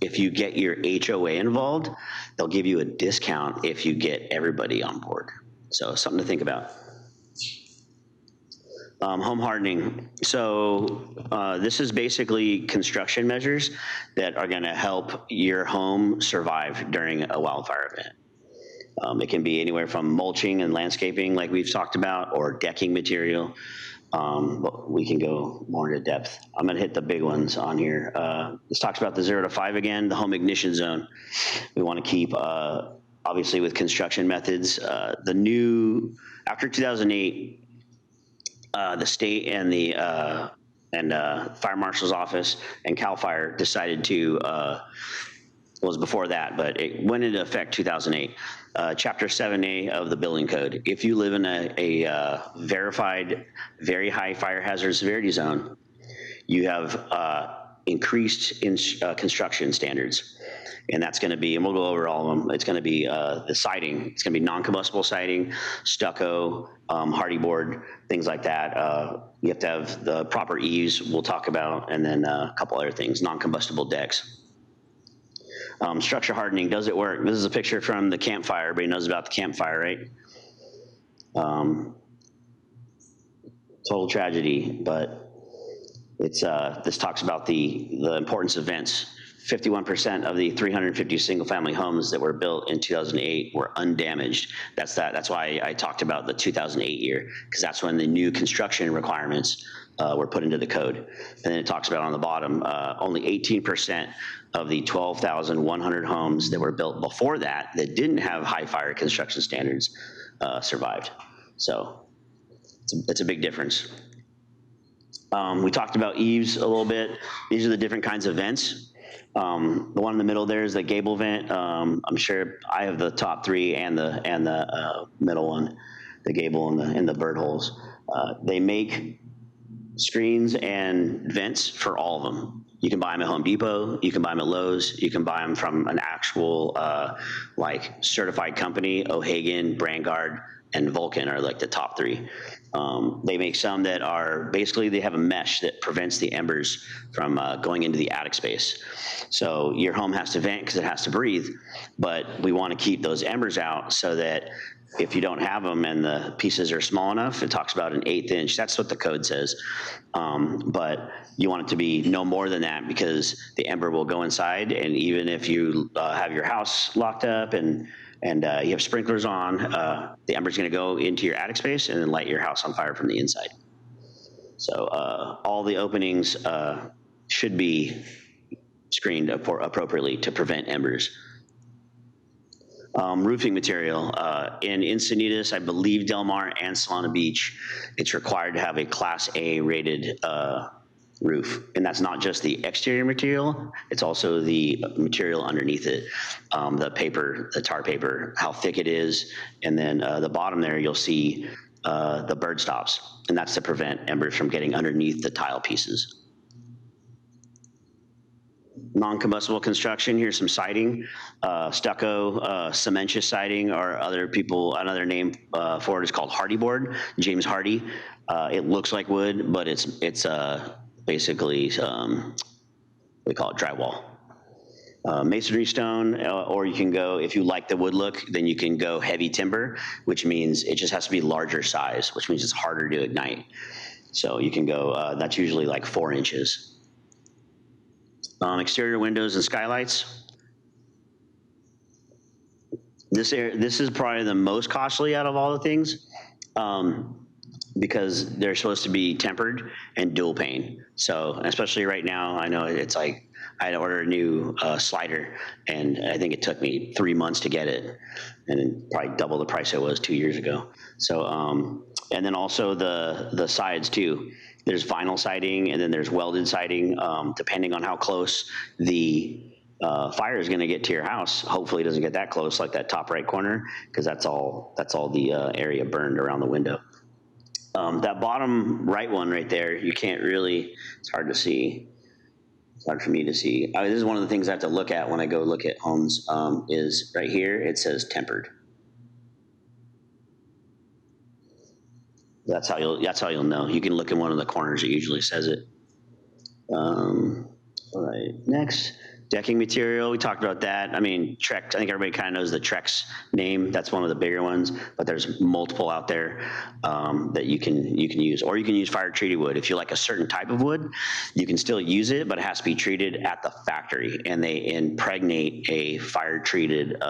if you get your HOA involved, they'll give you a discount if you get everybody on board. So something to think about. Home hardening. So this is basically construction measures that are going to help your home survive during a wildfire event. It can be anywhere from mulching and landscaping like we've talked about, or decking material. But we can go more into depth. I'm going to hit the big ones on here. This talks about the 0 to 5 again, the home ignition zone. We want to keep, obviously with construction methods, after 2008, the state and the fire marshal's office and CAL FIRE decided to, it was before that, but it went into effect 2008. Chapter 7A of the building code. If you live in a verified, very high fire hazard severity zone, you have increased in construction standards. And that's going to be, and we'll go over all of them. It's going to be the siding. It's going to be non-combustible siding, stucco, hardy board, things like that. You have to have the proper eaves we'll talk about, and then a couple other things, non-combustible decks. Structure hardening, does it work? This is a picture from the campfire. Everybody knows about the campfire, right? Total tragedy, but it's this talks about the importance of vents. 51% of the 350 single-family homes that were built in 2008 were undamaged. That's why I talked about the 2008 year, because that's when the new construction requirements were put into the code. And then it talks about on the bottom, only 18% of the 12,100 homes that were built before that didn't have high fire construction standards survived. So it's a big difference. We talked about eaves a little bit. These are the different kinds of vents. The one in the middle there is the gable vent. I'm sure I have the top 3 and the middle one, the gable and the bird holes. They make screens and vents for all of them. You can buy them at Home Depot. You can buy them at Lowe's. You can buy them from an actual like certified company. O'Hagan, Brandguard, and Vulcan are like the top 3. They make some that are basically, they have a mesh that prevents the embers from going into the attic space. So your home has to vent because it has to breathe, but we want to keep those embers out so that if you don't have them and the pieces are small enough, it talks about an 1/8 inch. That's what the code says. But you want it to be no more than that, because the ember will go inside. And even if you have your house locked up and you have sprinklers on, the ember's going to go into your attic space and then light your house on fire from the inside. So all the openings should be screened appropriately to prevent embers. Roofing material. In Encinitas, I believe Del Mar and Solana Beach, it's required to have a Class A rated roof. And that's not just the exterior material, it's also the material underneath it. The paper, the tar paper, how thick it is. And then the bottom there, you'll see the bird stops. And that's to prevent embers from getting underneath the tile pieces. Non-combustible construction, here's some siding, stucco, cementitious siding, or another name for it is called hardy board, James Hardy. It looks like wood, but it's basically, we call it drywall. Masonry stone, or you can go, if you like the wood look, then you can go heavy timber, which means it just has to be larger size, which means it's harder to ignite. So you can go, that's usually like 4 inches. Exterior windows and skylights. This is probably the most costly out of all the things, because they're supposed to be tempered and dual pane. So especially right now, I know it's like I had to order a new slider, and I think it took me 3 months to get it, and probably double the price it was 2 years ago. So and then also the sides too. There's vinyl siding, and then there's welded siding, depending on how close the fire is going to get to your house. Hopefully it doesn't get that close, like that top right corner, because that's all the area burned around the window. That bottom right one right there, you can't really, it's hard to see. It's hard for me to see. This is one of the things I have to look at when I go look at homes, is right here, it says tempered. That's how you'll know. You can look in one of the corners. It usually says it. All right, next, decking material. We talked about that. I mean, Trex. I think everybody kind of knows the Trex name. That's one of the bigger ones, but there's multiple out there that you can use, or you can use fire treated wood. If you like a certain type of wood, you can still use it, but it has to be treated at the factory, and they impregnate a fire treated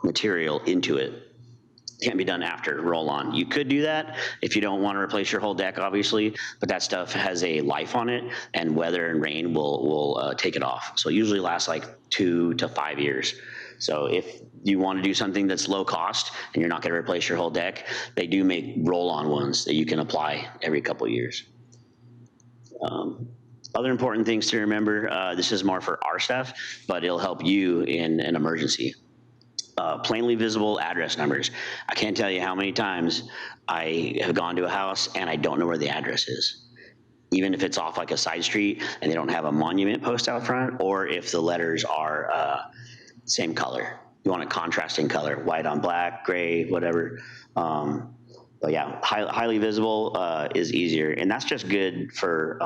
material into it. Can't be done after roll on. You could do that if you don't want to replace your whole deck, obviously, but that stuff has a life on it, and weather and rain will take it off. So it usually lasts like 2 to 5 years. So if you want to do something that's low cost and you're not going to replace your whole deck, they do make roll-on ones that you can apply every couple of years. Other important things to remember, this is more for our stuff, but it'll help you in an emergency. Plainly visible address numbers. I can't tell you how many times I have gone to a house and I don't know where the address is. Even if it's off like a side street and they don't have a monument post out front, or if the letters are same color. You want a contrasting color, white on black, gray, whatever. But yeah, highly visible is easier. And that's just good for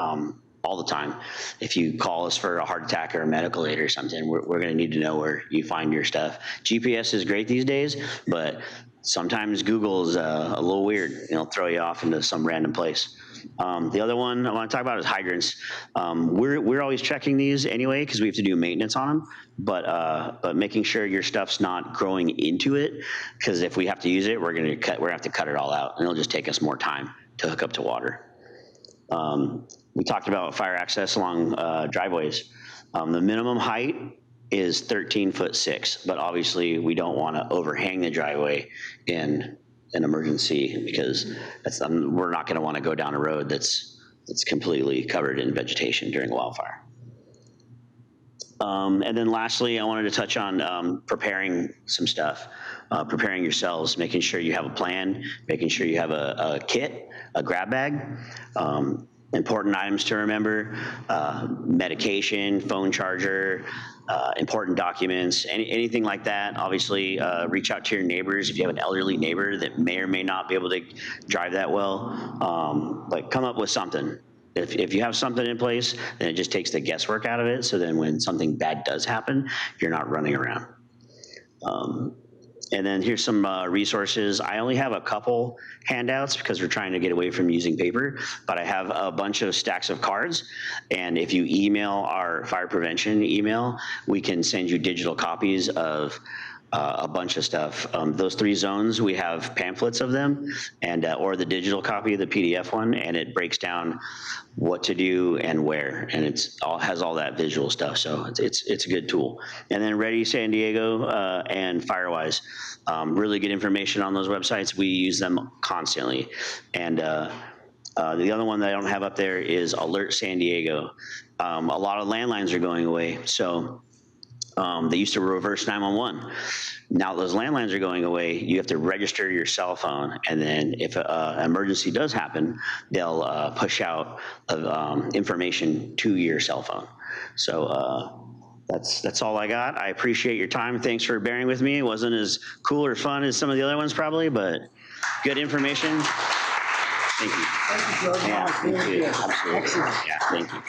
all the time. If you call us for a heart attack or a medical aid or something, we're going to need to know where you find your stuff. GPS is great these days, but sometimes Google's a little weird. It'll throw you off into some random place. The other one I want to talk about is hydrants. We're always checking these anyway because we have to do maintenance on them, but making sure your stuff's not growing into it, because if we have to use it, we're going to have to cut it all out, and it'll just take us more time to hook up to water. We talked about fire access along driveways. The minimum height is 13'6", but obviously we don't want to overhang the driveway in an emergency, because we're not going to want to go down a road that's completely covered in vegetation during a wildfire. And then lastly, I wanted to touch on preparing some stuff, preparing yourselves, making sure you have a plan, making sure you have a kit, a grab bag. Important items to remember: medication, phone charger, important documents, anything like that. Obviously, reach out to your neighbors if you have an elderly neighbor that may or may not be able to drive that well. But come up with something. If you have something in place, then it just takes the guesswork out of it. So then when something bad does happen, you're not running around. And then here's some resources. I only have a couple handouts because we're trying to get away from using paper, but I have a bunch of stacks of cards. And if you email our fire prevention email, we can send you digital copies of a bunch of stuff. Those 3 zones, we have pamphlets of them, and or the digital copy of the PDF one, and it breaks down what to do and where, and has all that visual stuff. So it's a good tool. And then Ready San Diego and Firewise, really good information on those websites. We use them constantly. And the other one that I don't have up there is Alert San Diego. A lot of landlines are going away, so They used to reverse 911. Now those landlines are going away. You have to register your cell phone, and then if an emergency does happen, they'll push out information to your cell phone. So that's all I got. I appreciate your time. Thanks for bearing with me. It wasn't as cool or fun as some of the other ones probably, but good information. Thank you. Thank you, Jordan. Yeah, thank you. Absolutely. Excellent. Yeah, thank you.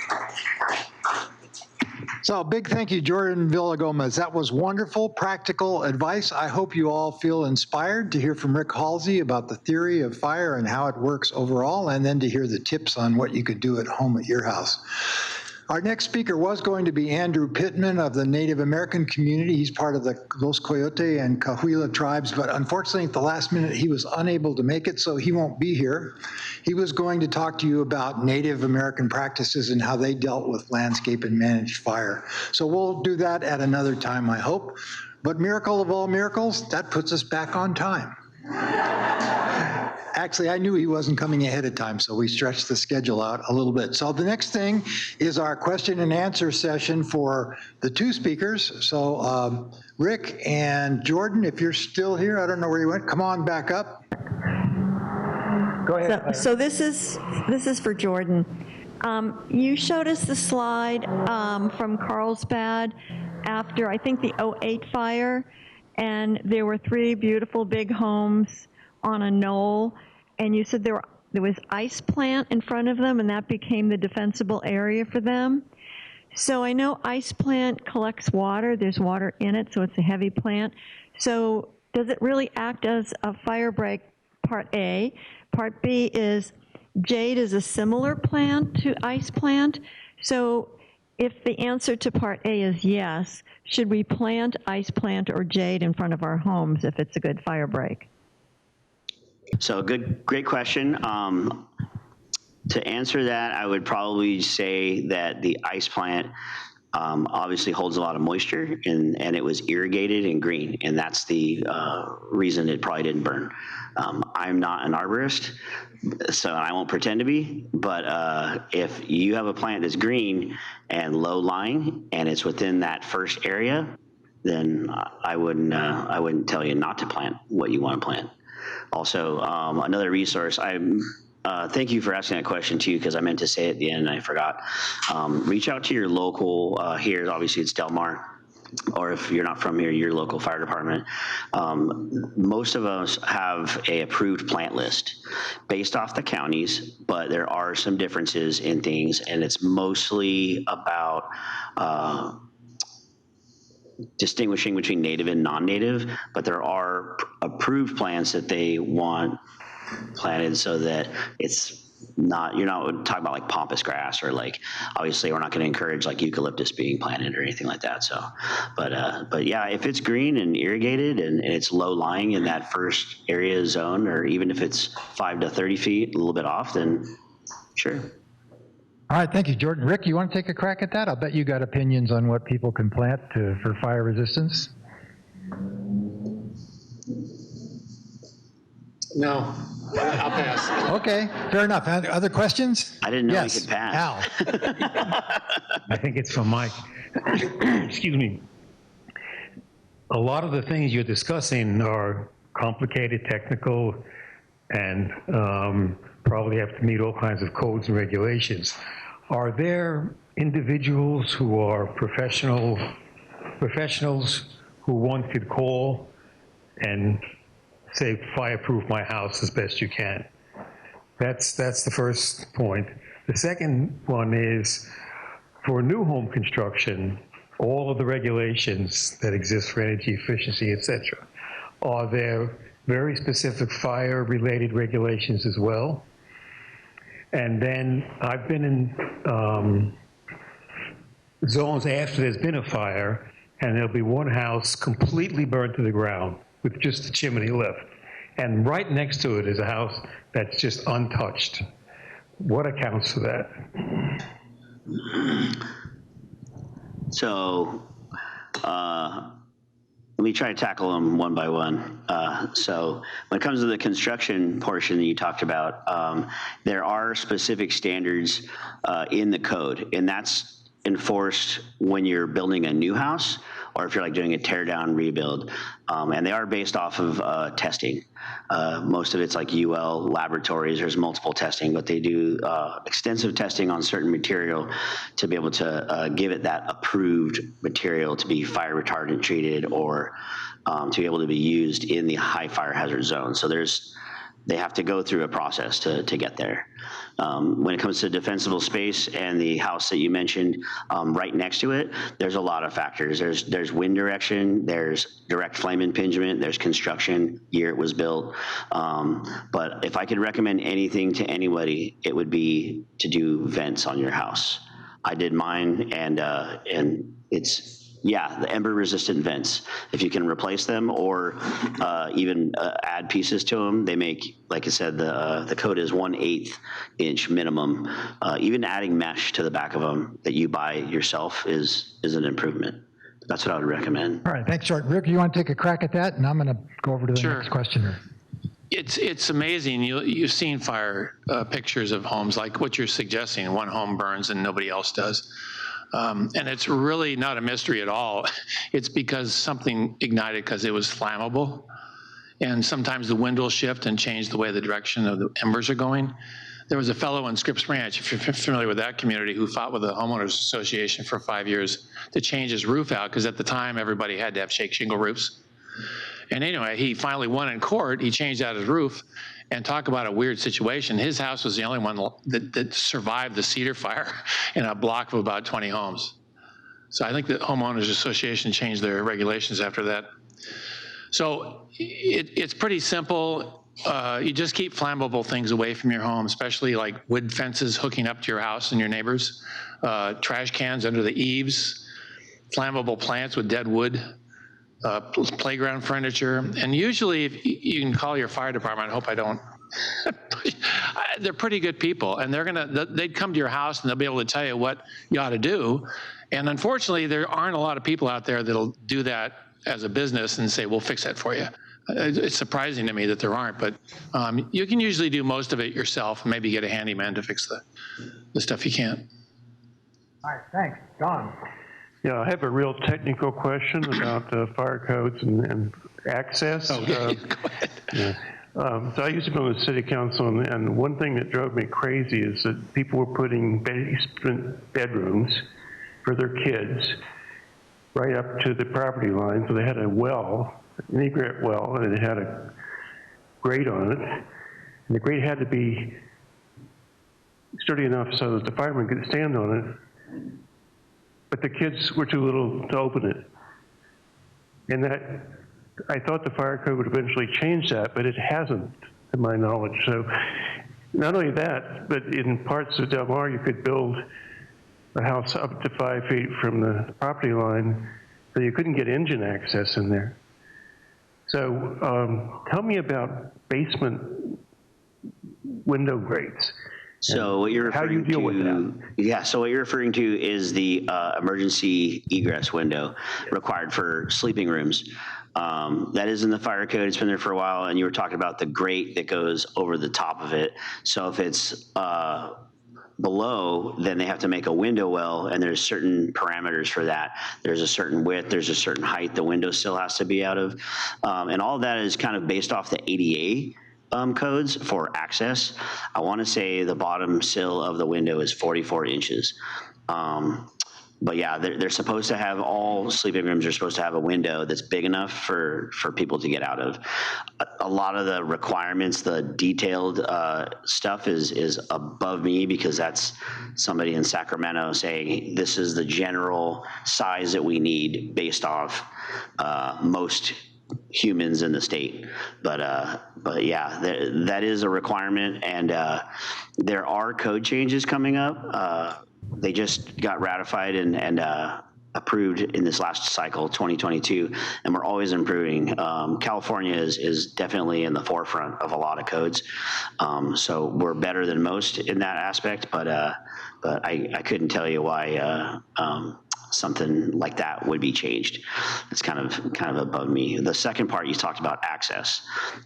So big thank you, Jordan Villagomez. That was wonderful, practical advice. I hope you all feel inspired to hear from Rick Halsey about the theory of fire and how it works overall, and then to hear the tips on what you could do at home at your house. Our next speaker was going to be Andrew Pittman of the Native American community. He's part of the Los Coyote and Cahuilla tribes, but unfortunately at the last minute he was unable to make it, so he won't be here. He was going to talk to you about Native American practices and how they dealt with landscape and managed fire. So we'll do that at another time, I hope. But miracle of all miracles, that puts us back on time. Actually, I knew he wasn't coming ahead of time, so we stretched the schedule out a little bit. So the next thing is our question and answer session for the two speakers. So Rick and Jordan, if you're still here, I don't know where you went, come on back up. Go ahead. So this is for Jordan. You showed us the slide from Carlsbad after, I think, the '08 fire, and there were 3 beautiful big homes on a knoll, and you said there was ice plant in front of them, and that became the defensible area for them. So I know ice plant collects water. There's water in it, so it's a heavy plant. So does it really act as a fire break? Part A. Part B is jade is a similar plant to ice plant. So if the answer to part A is yes, should we plant ice plant or jade in front of our homes if it's a good fire break? So great question. To answer that, I would probably say that the ice plant obviously holds a lot of moisture, and it was irrigated and green, and that's the reason it probably didn't burn. I'm not an arborist, so I won't pretend to be, but if you have a plant that's green and low-lying, and it's within that first area, then I wouldn't tell you not to plant what you want to plant. Also, another resource, thank you for asking that question too, because I meant to say it at the end and I forgot. Reach out to your local, here, obviously it's Del Mar, or if you're not from here, your local fire department. Most of us have a approved plant list based off the counties, but there are some differences in things, and it's mostly about distinguishing between native and non-native, but there are approved plants that they want planted so that it's not, you're not talking about like pampas grass, or like, obviously we're not going to encourage like eucalyptus being planted or anything like that. So, but yeah, if it's green and irrigated and it's low lying in that first area zone, or even if it's 5 to 30 feet, a little bit off, then sure. All right, thank you, Jordan. Rick, you want to take a crack at that? I'll bet you got opinions on what people can plant for fire resistance. No, I'll pass. Okay, fair enough. Other questions? I didn't know yes. we could pass. Al. I think it's for Mike. Excuse me. A lot of the things you're discussing are complicated, technical, and probably have to meet all kinds of codes and regulations. Are there individuals who are professionals who one could call and say, fireproof my house as best you can? That's the first point. The second one is, for new home construction, all of the regulations that exist for energy efficiency, et cetera, are there very specific fire-related regulations as well? And then I've been in zones after there's been a fire, and there'll be one house completely burned to the ground with just the chimney left. And right next to it is a house that's just untouched. What accounts for that? So let me try to tackle them one by one. So when it comes to the construction portion that you talked about, there are specific standards in the code, and that's enforced when you're building a new house or if you're like doing a tear down rebuild. And they are based off of testing. Most of it's like UL laboratories. There's multiple testing, but they do extensive testing on certain material to be able to give it that approved material to be fire retardant treated or to be able to be used in the high fire hazard zone. So they have to go through a process to get there. When it comes to defensible space and the house that you mentioned right next to it, there's a lot of factors. There's wind direction, there's direct flame impingement, there's construction, year it was built. But if I could recommend anything to anybody, it would be to do vents on your house. I did mine, and it's, yeah, the ember-resistant vents. If you can replace them or even add pieces to them, they make, like I said, the code is 1/8 inch minimum. Even adding mesh to the back of them that you buy yourself is an improvement. That's what I would recommend. All right, thanks, Jordan. Rick, you want to take a crack at that? And I'm going to go over to the next question here. It's amazing. You've seen fire pictures of homes like what you're suggesting. One home burns and nobody else does. And it's really not a mystery at all. It's because something ignited because it was flammable. And sometimes the wind will shift and change the way the direction of the embers are going. There was a fellow in Scripps Ranch, if you're familiar with that community, who fought with the homeowners association for 5 years to change his roof out because at the time everybody had to have shake shingle roofs. And anyway, he finally won in court. He changed out his roof. And talk about a weird situation. His house was the only one that survived the cedar fire in a block of about 20 homes. So I think the homeowners association changed their regulations after that. So it's pretty simple. You just keep flammable things away from your home, especially like wood fences hooking up to your house and your neighbors, trash cans under the eaves, flammable plants with dead wood. Playground furniture, and usually if you can call your fire department. I hope I don't. They're pretty good people, and they'd come to your house and they'll be able to tell you what you ought to do. And unfortunately, there aren't a lot of people out there that'll do that as a business and say, "We'll fix that for you." It's surprising to me that there aren't, but you can usually do most of it yourself, and maybe get a handyman to fix the stuff you can't. All right, thanks. Don. Yeah, I have a real technical question about fire codes and access. Okay, go ahead. Yeah. So I used to be on the city council, and one thing that drove me crazy is that people were putting basement bedrooms for their kids right up to the property line. So they had a well, an egret well, and it had a grate on it. And the grate had to be sturdy enough so that the fireman could stand on it. But the kids were too little to open it. And that, I thought the fire code would eventually change that, but it hasn't, to my knowledge. So not only that, but in parts of Del Mar, you could build a house up to 5 feet from the property line, so you couldn't get engine access in there. So tell me about basement window grates. So what you're referring how you deal with that? Yeah, so what you're referring to is the emergency egress window required for sleeping rooms. That is in the fire code. It's been there for a while, and you were talking about the grate that goes over the top of it. So if it's below, then they have to make a window well, and there's certain parameters for that. There's a certain width, there's a certain height the window still has to be out of. And all of that is kind of based off the ADA codes for access. I want to say the bottom sill of the window is 44 inches. But yeah, they're supposed to have, all sleeping rooms are supposed to have a window that's big enough for people to get out of. A lot of the requirements, the detailed stuff is above me, because that's somebody in Sacramento saying this is the general size that we need based off most humans in the state. But yeah, that is a requirement, and there are code changes coming up. They just got ratified and approved in this last cycle, 2022, and we're always improving. California is definitely in the forefront of a lot of codes, so we're better than most in that aspect. But I couldn't tell you why something like that would be changed. It's kind of above me. The second part, you talked about access.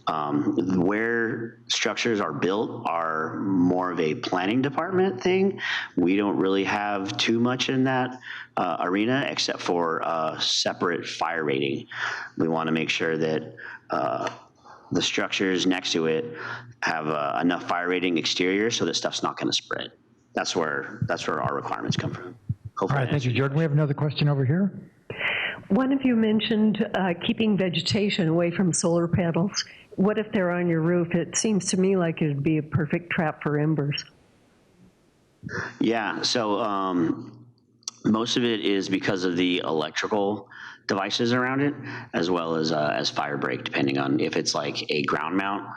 Where structures are built are more of a planning department thing. We don't really have too much in that arena, except for separate fire rating. We want to make sure that the structures next to it have enough fire rating exterior so that stuff's not going to spread. That's where our requirements come from. All right, thank you, Jordan. We have another question over here. One of you mentioned keeping vegetation away from solar panels. What if they're on your roof? It seems to me like it'd be a perfect trap for embers. Yeah, so most of it is because of the electrical devices around it, as well as fire break, depending on if it's like a ground mount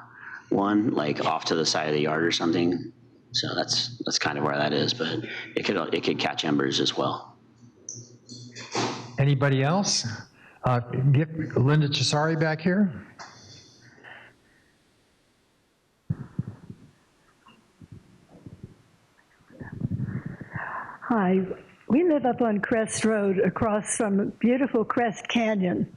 one, like off to the side of the yard or something. So that's kind of where that is, but it could catch embers as well. Anybody else? Get Linda Cesari back here. Hi, we live up on Crest Road across from beautiful Crest Canyon.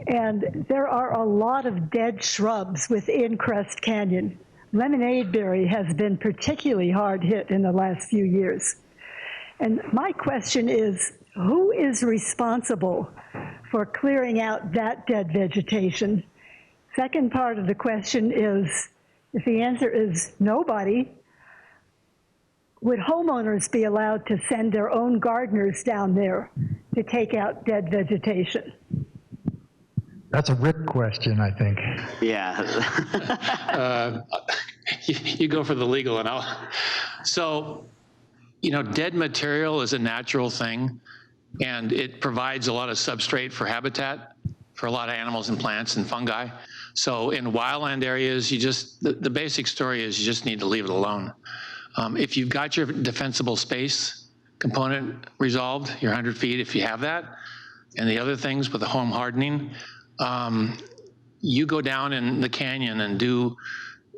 And there are a lot of dead shrubs within Crest Canyon. Lemonade berry has been particularly hard hit in the last few years. And my question is, who is responsible for clearing out that dead vegetation? Second part of the question is, if the answer is nobody, would homeowners be allowed to send their own gardeners down there to take out dead vegetation? That's a Rick question, I think. Yeah. You go for the legal and so, dead material is a natural thing, and it provides a lot of substrate for habitat for a lot of animals and plants and fungi. So in wildland areas, the basic story is you just need to leave it alone. If you've got your defensible space component resolved, your 100 feet, if you have that, and the other things with the home hardening, you go down in the canyon and do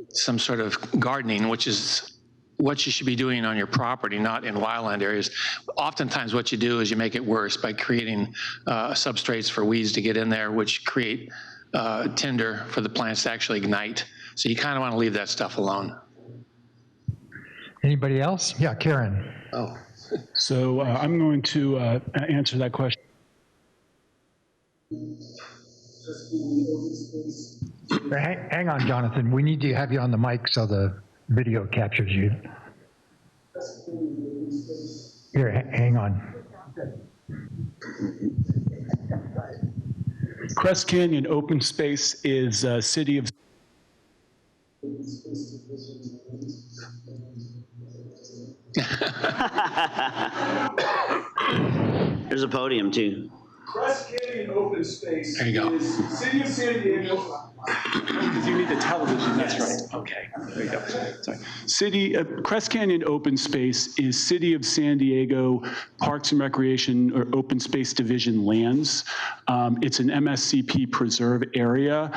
some sort of gardening, which is what you should be doing on your property, not in wildland areas. Oftentimes what you do is you make it worse by creating substrates for weeds to get in there, which create tinder for the plants to actually ignite. So you kind of want to leave that stuff alone. Anybody else? Yeah, Karen. Oh. So I'm going to answer that question. Hang on, Jonathan. We need to have you on the mic so the video captures you. Here, hang on. Crest Canyon open space is a city of... There's a podium too. Crest Canyon open space there you go. is City of San Diego. Because you need the television, that's right. Okay, there you go. Sorry. Crest Canyon open space is City of San Diego Parks and Recreation or Open Space Division lands. It's an MSCP preserve area.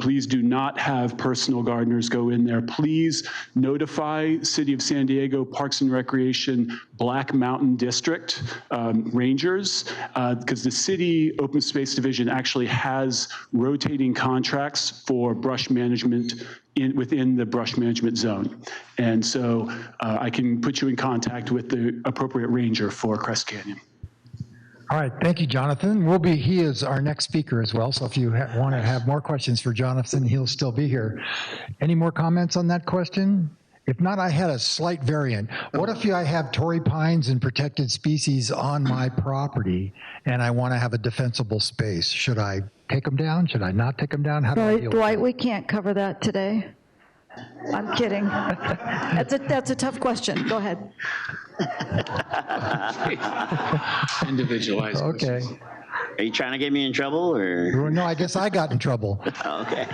Please do not have personal gardeners go in there. Please notify City of San Diego Parks and Recreation Black Mountain District rangers, because the City Open Space Division actually has rotating contracts for brush management within the brush management zone. And so I can put you in contact with the appropriate ranger for Crest Canyon. All right, thank you, Jonathan. He is our next speaker as well, so if you want to have more questions for Jonathan, he'll still be here. Any more comments on that question? If not, I had a slight variant. What if I have Torrey pines and protected species on my property and I want to have a defensible space? Should I take them down? Should I not take them down? How do I deal with Dwight, that? we can't cover that today. I'm kidding. That's a tough question. Go ahead. Individualized. Okay. Are you trying to get me in trouble, or? No, I guess I got in trouble. Oh, okay.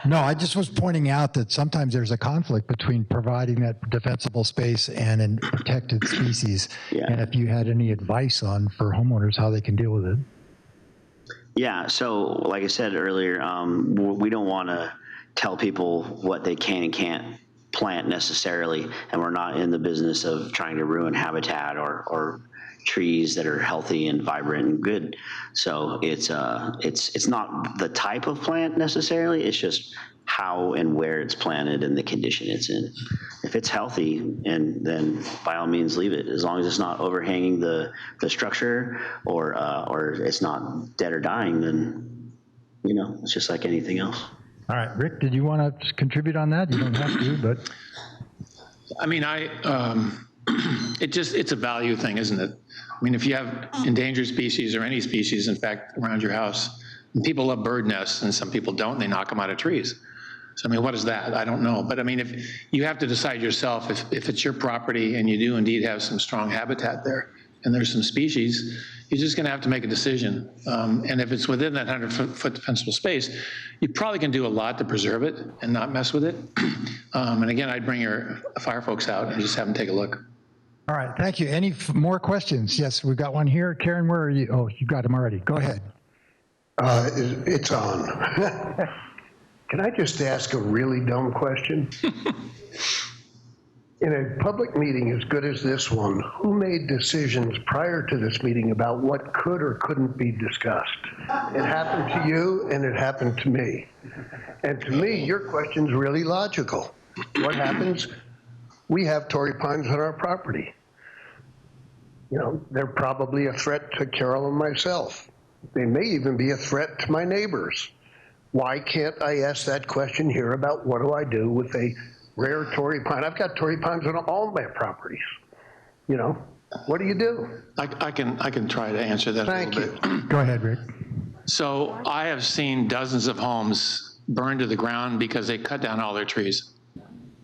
No, I just was pointing out that sometimes there's a conflict between providing that defensible space and a protected species. Yeah. And if you had any advice for homeowners how they can deal with it. Yeah, so like I said earlier, we don't want to tell people what they can and can't plant necessarily, and we're not in the business of trying to ruin habitat or trees that are healthy and vibrant and good. So it's not the type of plant necessarily, it's just how and where it's planted and the condition it's in. If it's healthy, and then by all means leave it, as long as it's not overhanging the structure or it's not dead or dying, then, you know, it's just like anything else. All right, Rick, did you want to contribute on that? You don't have to, but. I mean, it's a value thing, isn't it? I mean, if you have endangered species or any species, in fact, around your house, and people love bird nests and some people don't, they knock them out of trees. So, I mean, what is that? I don't know. But I mean, if you have to decide yourself, if it's your property and you do indeed have some strong habitat there and there's some species, you're just going to have to make a decision. And if it's within that 100-foot defensible space, you probably can do a lot to preserve it and not mess with it. And again, I'd bring your fire folks out and just have them take a look. All right, thank you. Any more questions? Yes, we've got one here. Karen, where are you? Oh, you got him already. Go ahead. It's on. Can I just ask a really dumb question? In a public meeting as good as this one, who made decisions prior to this meeting about what could or couldn't be discussed? It happened to you and it happened to me. And to me, your question's really logical. What happens? We have Torrey pines on our property. You know, they're probably a threat to Carol and myself. They may even be a threat to my neighbors. Why can't I ask that question here about what do I do with a rare Torrey pine? I've got Torrey pines on all my properties. You know, what do you do? I can try to answer that. Thank you. Go ahead, Rick. So I have seen dozens of homes burned to the ground because they cut down all their trees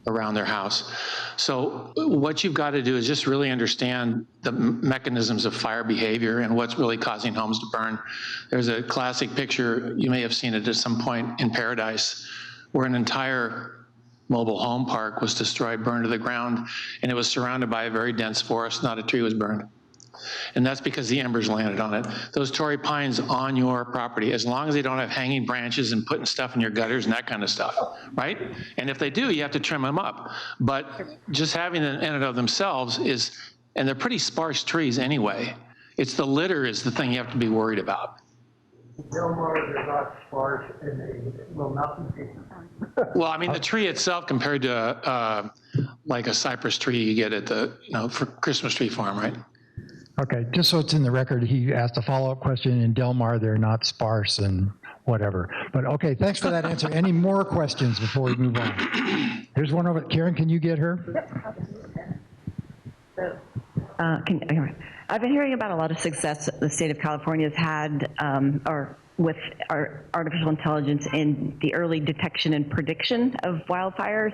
around their house. So what you've got to do is just really understand the mechanisms of fire behavior and what's really causing homes to burn. There's a classic picture, you may have seen it at some point in Paradise, where an entire mobile home park was destroyed, burned to the ground, and it was surrounded by a very dense forest, not a tree was burned. And that's because the embers landed on it. Those Torrey pines on your property, as long as they don't have hanging branches and putting stuff in your gutters and that kind of stuff, right? And if they do, you have to trim them up. But just having them in and of themselves is, and they're pretty sparse trees anyway. It's the litter is the thing you have to be worried about. They're not sparse and they will not be. Well, I mean, the tree itself compared to like a cypress tree you get at the, for Christmas tree farm, right? Okay, just so it's in the record, he asked a follow-up question. In Del Mar, they're not sparse and whatever. But okay, thanks for that answer. Any more questions before we move on? Here's one over. Karen, can you get her? I've been hearing about a lot of success the state of California has had with our artificial intelligence in the early detection and prediction of wildfires.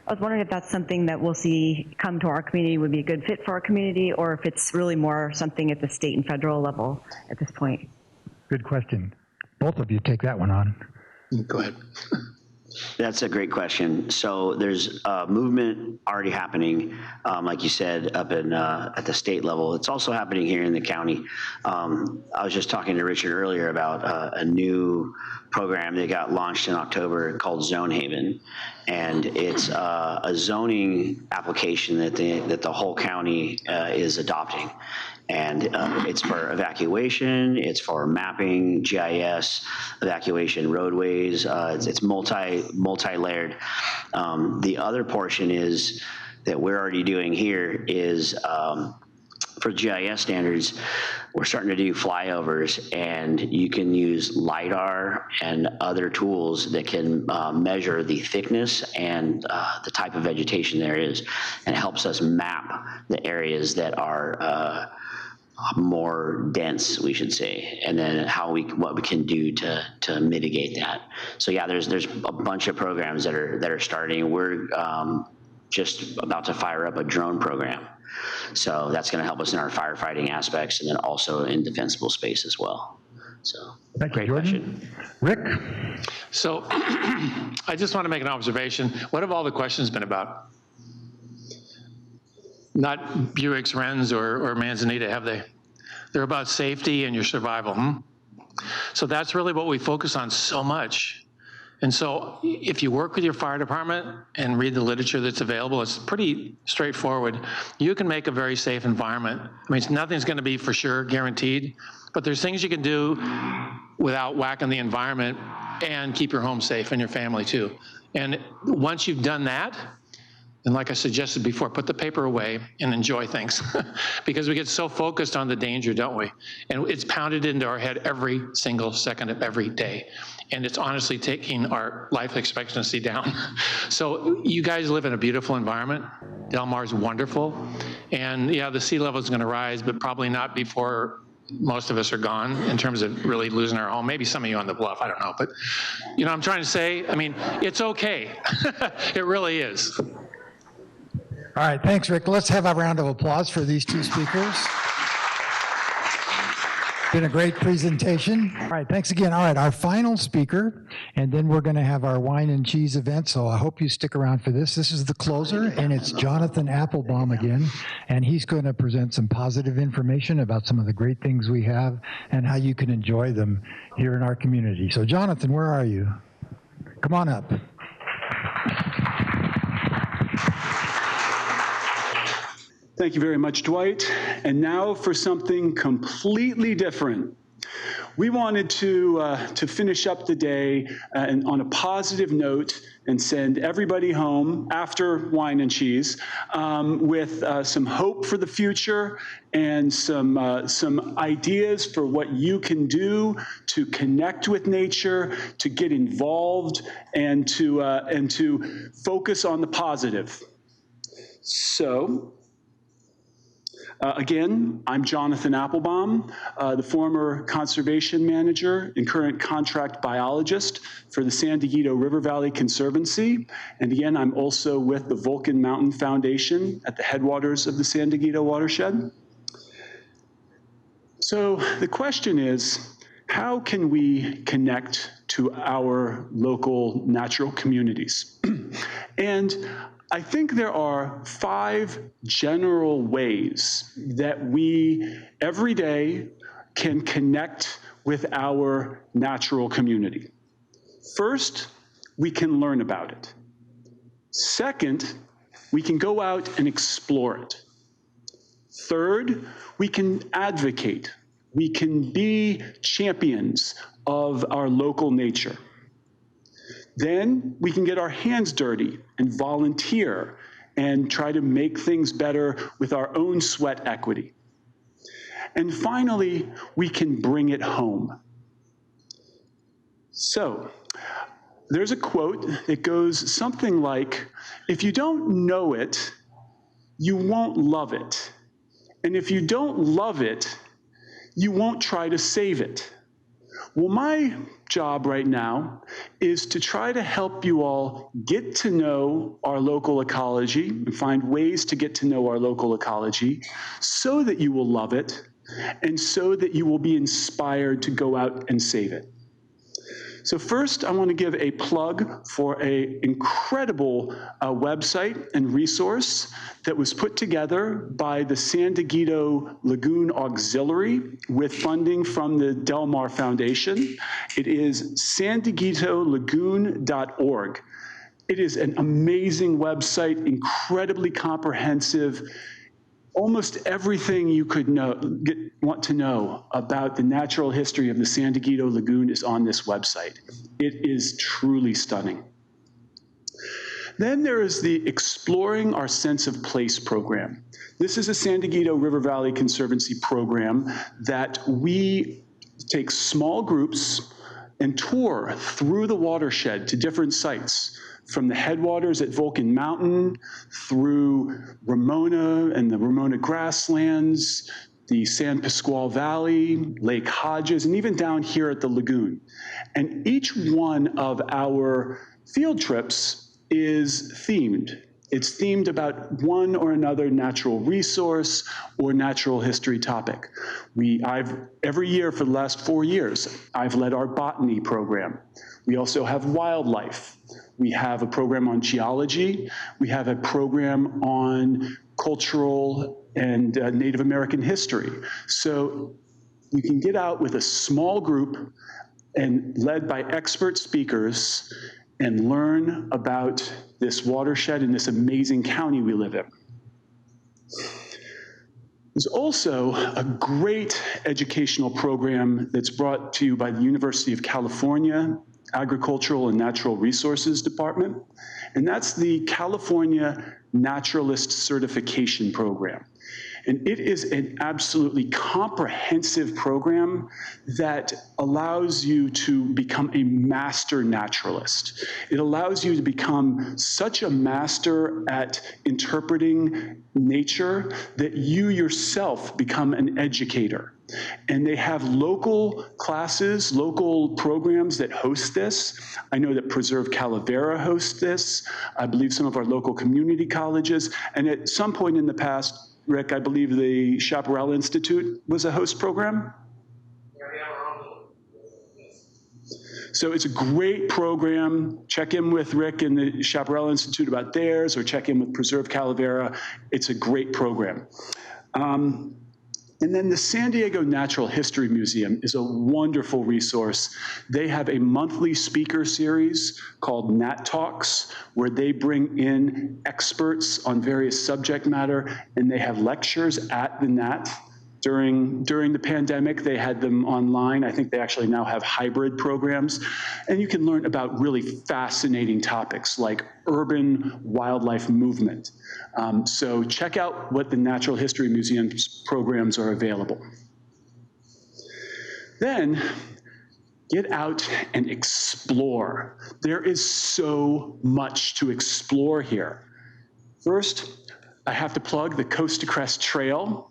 I was wondering if that's something that we'll see come to our community, would be a good fit for our community, or if it's really more something at the state and federal level at this point. Good question. Both of you take that one on. Go ahead. That's a great question. So there's a movement already happening, like you said, up in at the state level. It's also happening here in the county. I was just talking to Richard earlier about a new program that got launched in October called Zone Haven, and it's a zoning application that the whole county is adopting. And it's for evacuation, it's for mapping, GIS, evacuation, roadways. It's multi-layered. The other portion is that we're already doing here is for GIS standards, we're starting to do flyovers, and you can use LiDAR and other tools that can measure the thickness and the type of vegetation there is, and it helps us map the areas that are more dense, we should say, and then what we can do to mitigate that. So yeah, there's a bunch of programs that are starting. We're just about to fire up a drone program, so that's going to help us in our firefighting aspects, and then also in defensible space as well. So great question, Rick. So I just want to make an observation. What have all the questions been about? Not Buicks, Wrens, or Manzanita, have they? They're about safety and your survival. So that's really what we focus on so much, And so if you work with your fire department and read the literature that's available, it's pretty straightforward. You can make a very safe environment. I mean, nothing's going to be for sure guaranteed, but there's things you can do without whacking the environment and keep your home safe and your family too. And once you've done that, and like I suggested before, put the paper away and enjoy things because we get so focused on the danger, don't we? And it's pounded into our head every single second of every day. And it's honestly taking our life expectancy down. So you guys live in a beautiful environment. Del Mar is wonderful. And yeah, the sea level is going to rise, but probably not before most of us are gone in terms of really losing our home. Maybe some of you on the bluff, I don't know. But you know what I'm trying to say? I mean, it's okay. It really is. All right, thanks, Rick. Let's have a round of applause for these two speakers. Been a great presentation. All right, thanks again. All right, our final speaker, and then we're going to have our wine and cheese event, so I hope you stick around for this. This is the closer, and it's Jonathan Applebaum again, and he's going to present some positive information about some of the great things we have and how you can enjoy them here in our community. So, Jonathan, where are you? Come on up. Thank you very much, Dwight. And now for something completely different. We wanted to finish up the day and on a positive note and send everybody home after wine and cheese with some hope for the future and some ideas for what you can do to connect with nature, to get involved, and to focus on the positive. So. Again, I'm Jonathan Applebaum, the former conservation manager and current contract biologist for the San Diego River Valley Conservancy. And again, I'm also with the Vulcan Mountain Foundation at the headwaters of the San Diego watershed. So the question is, how can we connect to our local natural communities? And I think there are 5 general ways that we every day can connect with our natural community. First, we can learn about it. Second, we can go out and explore it. Third, we can advocate. We can be champions of our local nature. Then we can get our hands dirty and volunteer and try to make things better with our own sweat equity. And finally, we can bring it home. So there's a quote that goes something like, if you don't know it, you won't love it. And if you don't love it, you won't try to save it. Well, my job right now is to try to help you all get to know our local ecology and find ways to get to know our local ecology so that you will love it and so that you will be inspired to go out and save it. So first, I want to give a plug for an incredible website and resource that was put together by the San Diego Lagoon Auxiliary with funding from the Del Mar Foundation. It is sandiegitolagoon.org. It is an amazing website, incredibly comprehensive. Almost everything you could want to know about the natural history of the San Diego Lagoon is on this website. It is truly stunning. Then there is the Exploring Our Sense of Place program. This is a San Diego River Valley Conservancy program that we take small groups and tour through the watershed to different sites, from the headwaters at Vulcan Mountain, through Ramona and the Ramona grasslands, the San Pasqual Valley, Lake Hodges, and even down here at the lagoon. And each one of our field trips is themed. It's themed about one or another natural resource or natural history topic. Every year for the last 4 years, I've led our botany program. We also have wildlife. We have a program on geology. We have a program on cultural and Native American history. So you can get out with a small group and led by expert speakers and learn about this watershed and this amazing county we live in. There's also a great educational program that's brought to you by the University of California Agricultural and Natural Resources Department, and that's the California Naturalist Certification Program. And it is an absolutely comprehensive program that allows you to become a master naturalist. It allows you to become such a master at interpreting nature that you yourself become an educator. And they have local classes, local programs that host this. I know that Preserve Calavera hosts this. I believe some of our local community colleges. And at some point in the past, Rick, I believe the Chaparral Institute was a host program. So it's a great program. Check in with Rick and the Chaparral Institute about theirs, or check in with Preserve Calavera. It's a great program. And then the San Diego Natural History Museum is a wonderful resource. They have a monthly speaker series called Nat Talks, where they bring in experts on various subject matter, and they have lectures at the Nat. During the pandemic, they had them online. I think they actually now have hybrid programs. And you can learn about really fascinating topics like urban wildlife movement. So check out what the Natural History Museum's programs are available. Then get out and explore. There is so much to explore here. First, I have to plug the Coast to Crest Trail.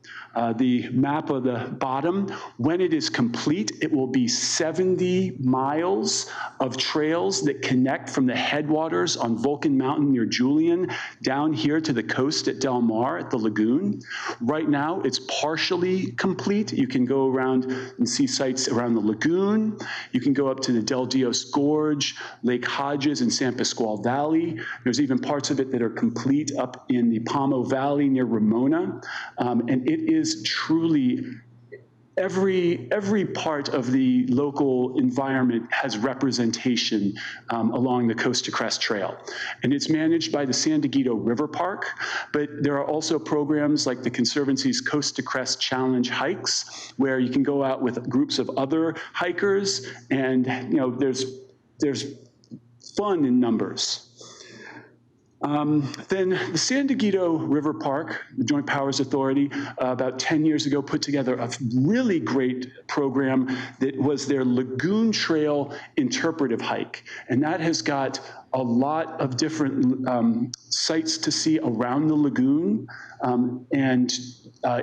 The map of the bottom. When it is complete, it will be 70 miles of trails that connect from the headwaters on Vulcan Mountain near Julian down here to the coast at Del Mar at the lagoon. Right now, it's partially complete. You can go around and see sites around the lagoon. You can go up to the Del Dios Gorge, Lake Hodges, and San Pasqual Valley. There's even parts of it that are complete up in the Pomo Valley near Ramona. And it is truly every part of the local environment has representation along the Coast to Crest Trail. And it's managed by the San Diego River Park, but there are also programs like the Conservancy's Coast to Crest Challenge hikes, where you can go out with groups of other hikers, and there's fun in numbers. Then the San Diego River Park, the Joint Powers Authority, about 10 years ago put together a really great program that was their Lagoon Trail interpretive hike. And that has got a lot of different sites to see around the lagoon and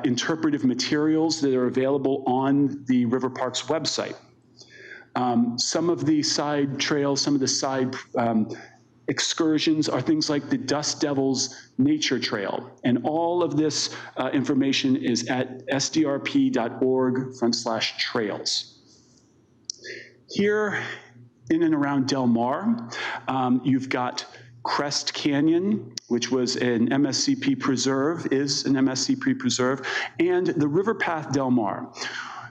interpretive materials that are available on the River Park's website. Some of the side trails, some of the side excursions are things like the Dust Devils Nature Trail. And all of this information is at sdrp.org/trails. Here in and around Del Mar, you've got Crest Canyon, which was an MSCP preserve, is an MSCP preserve, and the River Path Del Mar,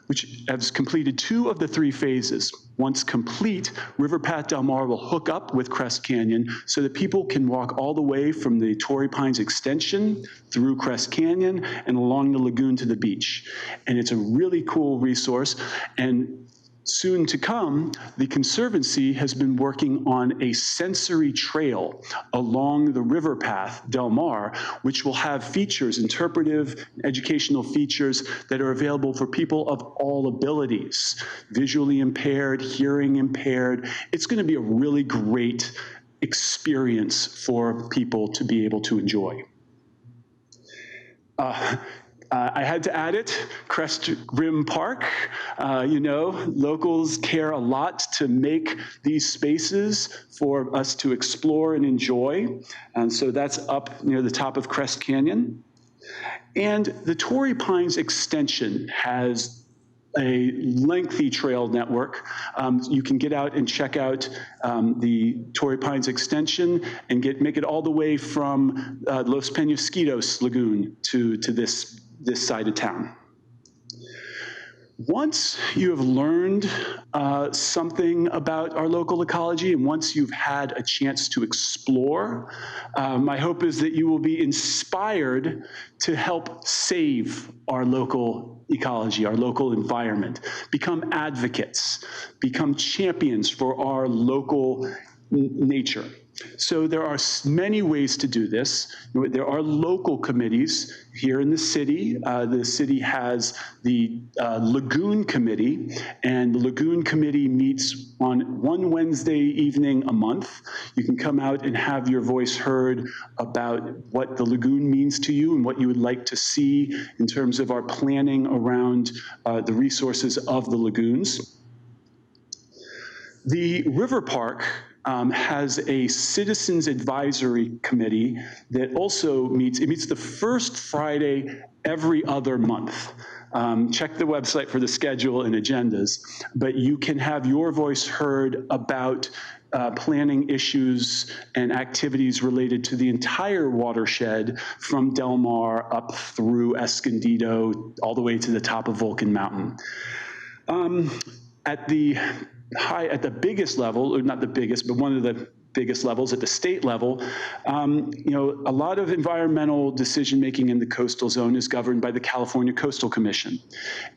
which has completed 2 of the 3 phases. Once complete, River Path Del Mar will hook up with Crest Canyon so that people can walk all the way from the Torrey Pines extension through Crest Canyon and along the lagoon to the beach. And it's a really cool resource. And soon to come, the Conservancy has been working on a sensory trail along the river path, Del Mar, which will have features, interpretive, educational features that are available for people of all abilities, visually impaired, hearing impaired. It's going to be a really great experience for people to be able to enjoy. I had to add it, Crest Rim Park. Locals care a lot to make these spaces for us to explore and enjoy. And so that's up near the top of Crest Canyon. And the Torrey Pines extension has a lengthy trail network. You can get out and check out the Torrey Pines extension and make it all the way from Los Penasquitos Lagoon to this side of town. Once you have learned something about our local ecology, and once you've had a chance to explore, my hope is that you will be inspired to help save our local ecology, our local environment, become advocates, become champions for our local nature. So there are many ways to do this. There are local committees here in the city. The city has the Lagoon Committee, and the Lagoon Committee meets on one Wednesday evening a month. You can come out and have your voice heard about what the lagoon means to you and what you would like to see in terms of our planning around the resources of the lagoons. The River Park has a Citizens Advisory Committee that also meets. It meets the first Friday every other month. Check the website for the schedule and agendas, but you can have your voice heard about planning issues and activities related to the entire watershed from Del Mar up through Escondido, all the way to the top of Vulcan Mountain. At the biggest level, or not the biggest, but one of the biggest levels at the state level, a lot of environmental decision-making in the coastal zone is governed by the California Coastal Commission.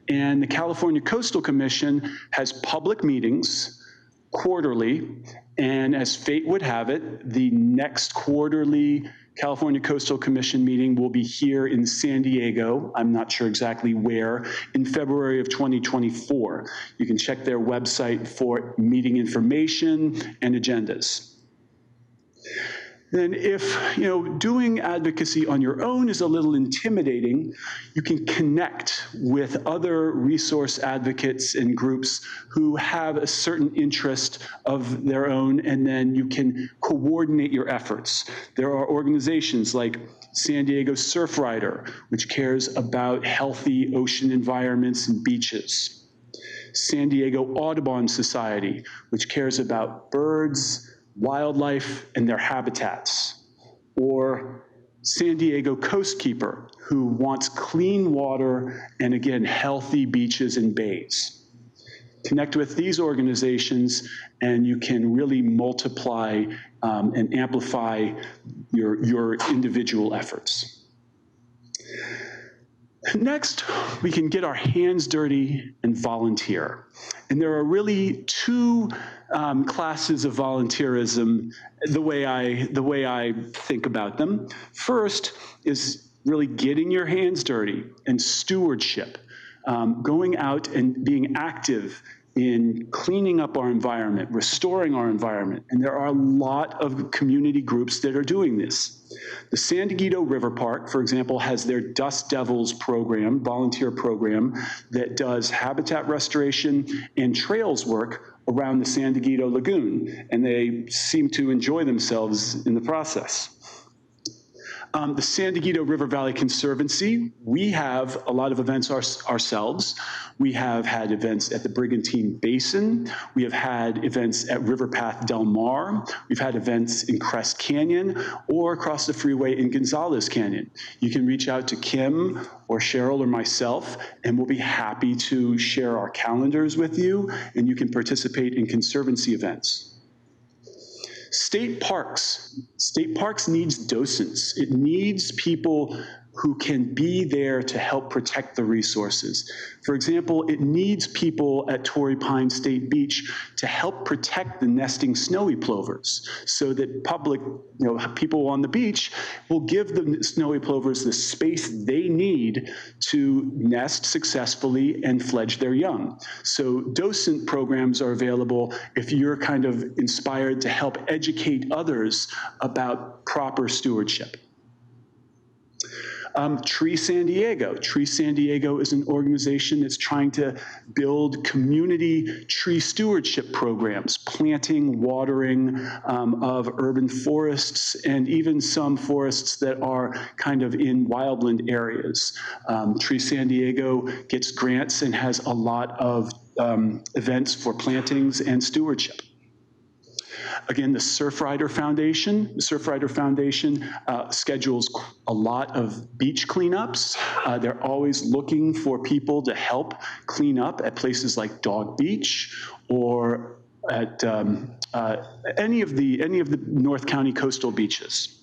And the California Coastal Commission has public meetings quarterly, and as fate would have it, the next quarterly California Coastal Commission meeting will be here in San Diego. I'm not sure exactly where, in February of 2024. You can check their website for meeting information and agendas. Then if, doing advocacy on your own is a little intimidating, you can connect with other resource advocates and groups who have a certain interest of their own, and then you can coordinate your efforts. There are organizations like San Diego Surf Rider, which cares about healthy ocean environments and beaches. San Diego Audubon Society, which cares about birds, wildlife, and their habitats. Or San Diego Coastkeeper, who wants clean water and, again, healthy beaches and bays. Connect with these organizations, and you can really multiply and amplify your individual efforts. Next, we can get our hands dirty and volunteer. And there are really two classes of volunteerism, the way I think about them. First is really getting your hands dirty and stewardship, going out and being active in cleaning up our environment, restoring our environment. And there are a lot of community groups that are doing this. The San Diego River Park, for example, has their Dust Devils program, volunteer program, that does habitat restoration and trails work around the San Diego Lagoon, and they seem to enjoy themselves in the process. The San Diego River Valley Conservancy, we have a lot of events ourselves. We have had events at the Brigantine Basin. We have had events at River Path Del Mar. We've had events in Crest Canyon or across the freeway in Gonzales Canyon. You can reach out to Kim or Cheryl or myself, and we'll be happy to share our calendars with you, and you can participate in conservancy events. State parks. State parks needs docents. It needs people who can be there to help protect the resources. For example, it needs people at Torrey Pine State Beach to help protect the nesting snowy plovers so that public, people on the beach will give the snowy plovers the space they need to nest successfully and fledge their young. So docent programs are available if you're kind of inspired to help educate others about proper stewardship. Tree San Diego. Tree San Diego is an organization that's trying to build community tree stewardship programs, planting, watering of urban forests, and even some forests that are kind of in wildland areas. Tree San Diego gets grants and has a lot of events for plantings and stewardship. Again, the Surfrider Foundation. The Surfrider Foundation schedules a lot of beach cleanups. They're always looking for people to help clean up at places like Dog Beach or at any of the North County coastal beaches.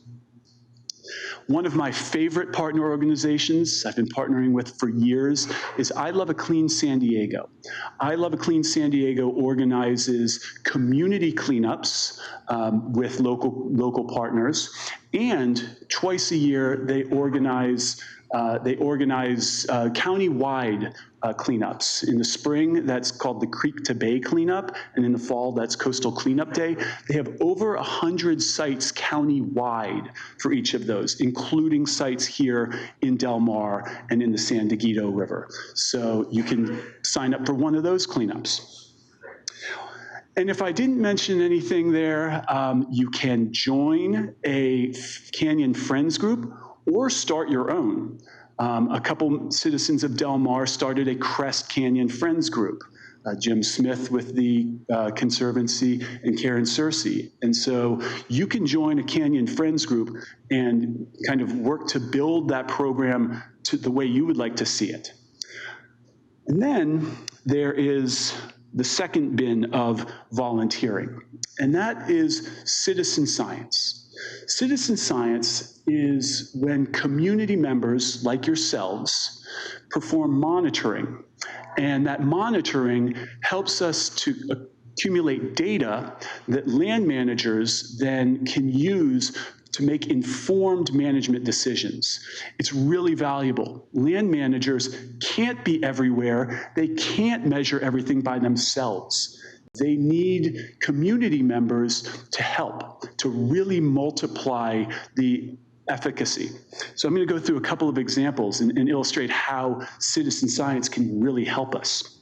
One of my favorite partner organizations I've been partnering with for years is I Love a Clean San Diego. I Love a Clean San Diego organizes community cleanups with local partners, and twice a year they organize county-wide cleanups. In the spring, that's called the Creek to Bay cleanup, and in the fall, that's Coastal Cleanup Day. They have over 100 sites county-wide for each of those, including sites here in Del Mar and in the San Diego River. So you can sign up for one of those cleanups. And if I didn't mention anything there, you can join a Canyon Friends group or start your own. A couple citizens of Del Mar started a Crest Canyon Friends group. Jim Smith with the Conservancy and Karen Searcy. And so you can join a Canyon Friends group and kind of work to build that program to the way you would like to see it. And then there is the second bin of volunteering, and that is citizen science. Citizen science is when community members like yourselves perform monitoring, and that monitoring helps us to accumulate data that land managers then can use to make informed management decisions. It's really valuable. Land managers can't be everywhere. They can't measure everything by themselves. They need community members to help, to really multiply the efficacy. So I'm going to go through a couple of examples and illustrate how citizen science can really help us.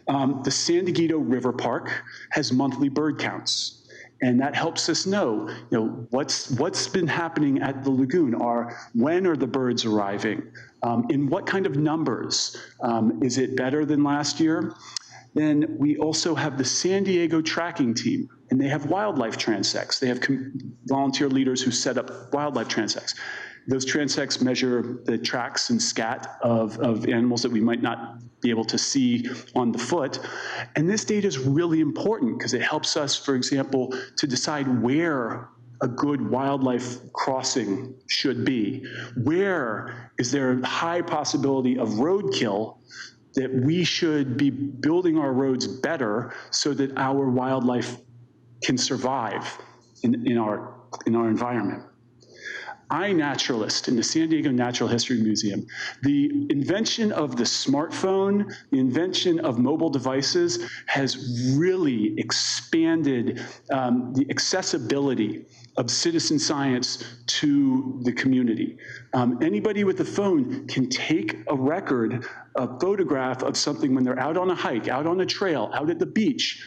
The San Diego River Park has monthly bird counts. And that helps us know, what's been happening at the lagoon. When are the birds arriving? In what kind of numbers? Is it better than last year? Then we also have the San Diego tracking team, and they have wildlife transects. They have volunteer leaders who set up wildlife transects. Those transects measure the tracks and scat of animals that we might not be able to see on the foot. And this data is really important because it helps us, for example, to decide where a good wildlife crossing should be. Where is there a high possibility of roadkill that we should be building our roads better so that our wildlife can survive in our environment. iNaturalist in the San Diego Natural History Museum. The invention of the smartphone, the invention of mobile devices has really expanded the accessibility of citizen science to the community. Anybody with a phone can take a record, a photograph of something when they're out on a hike, out on a trail, out at the beach,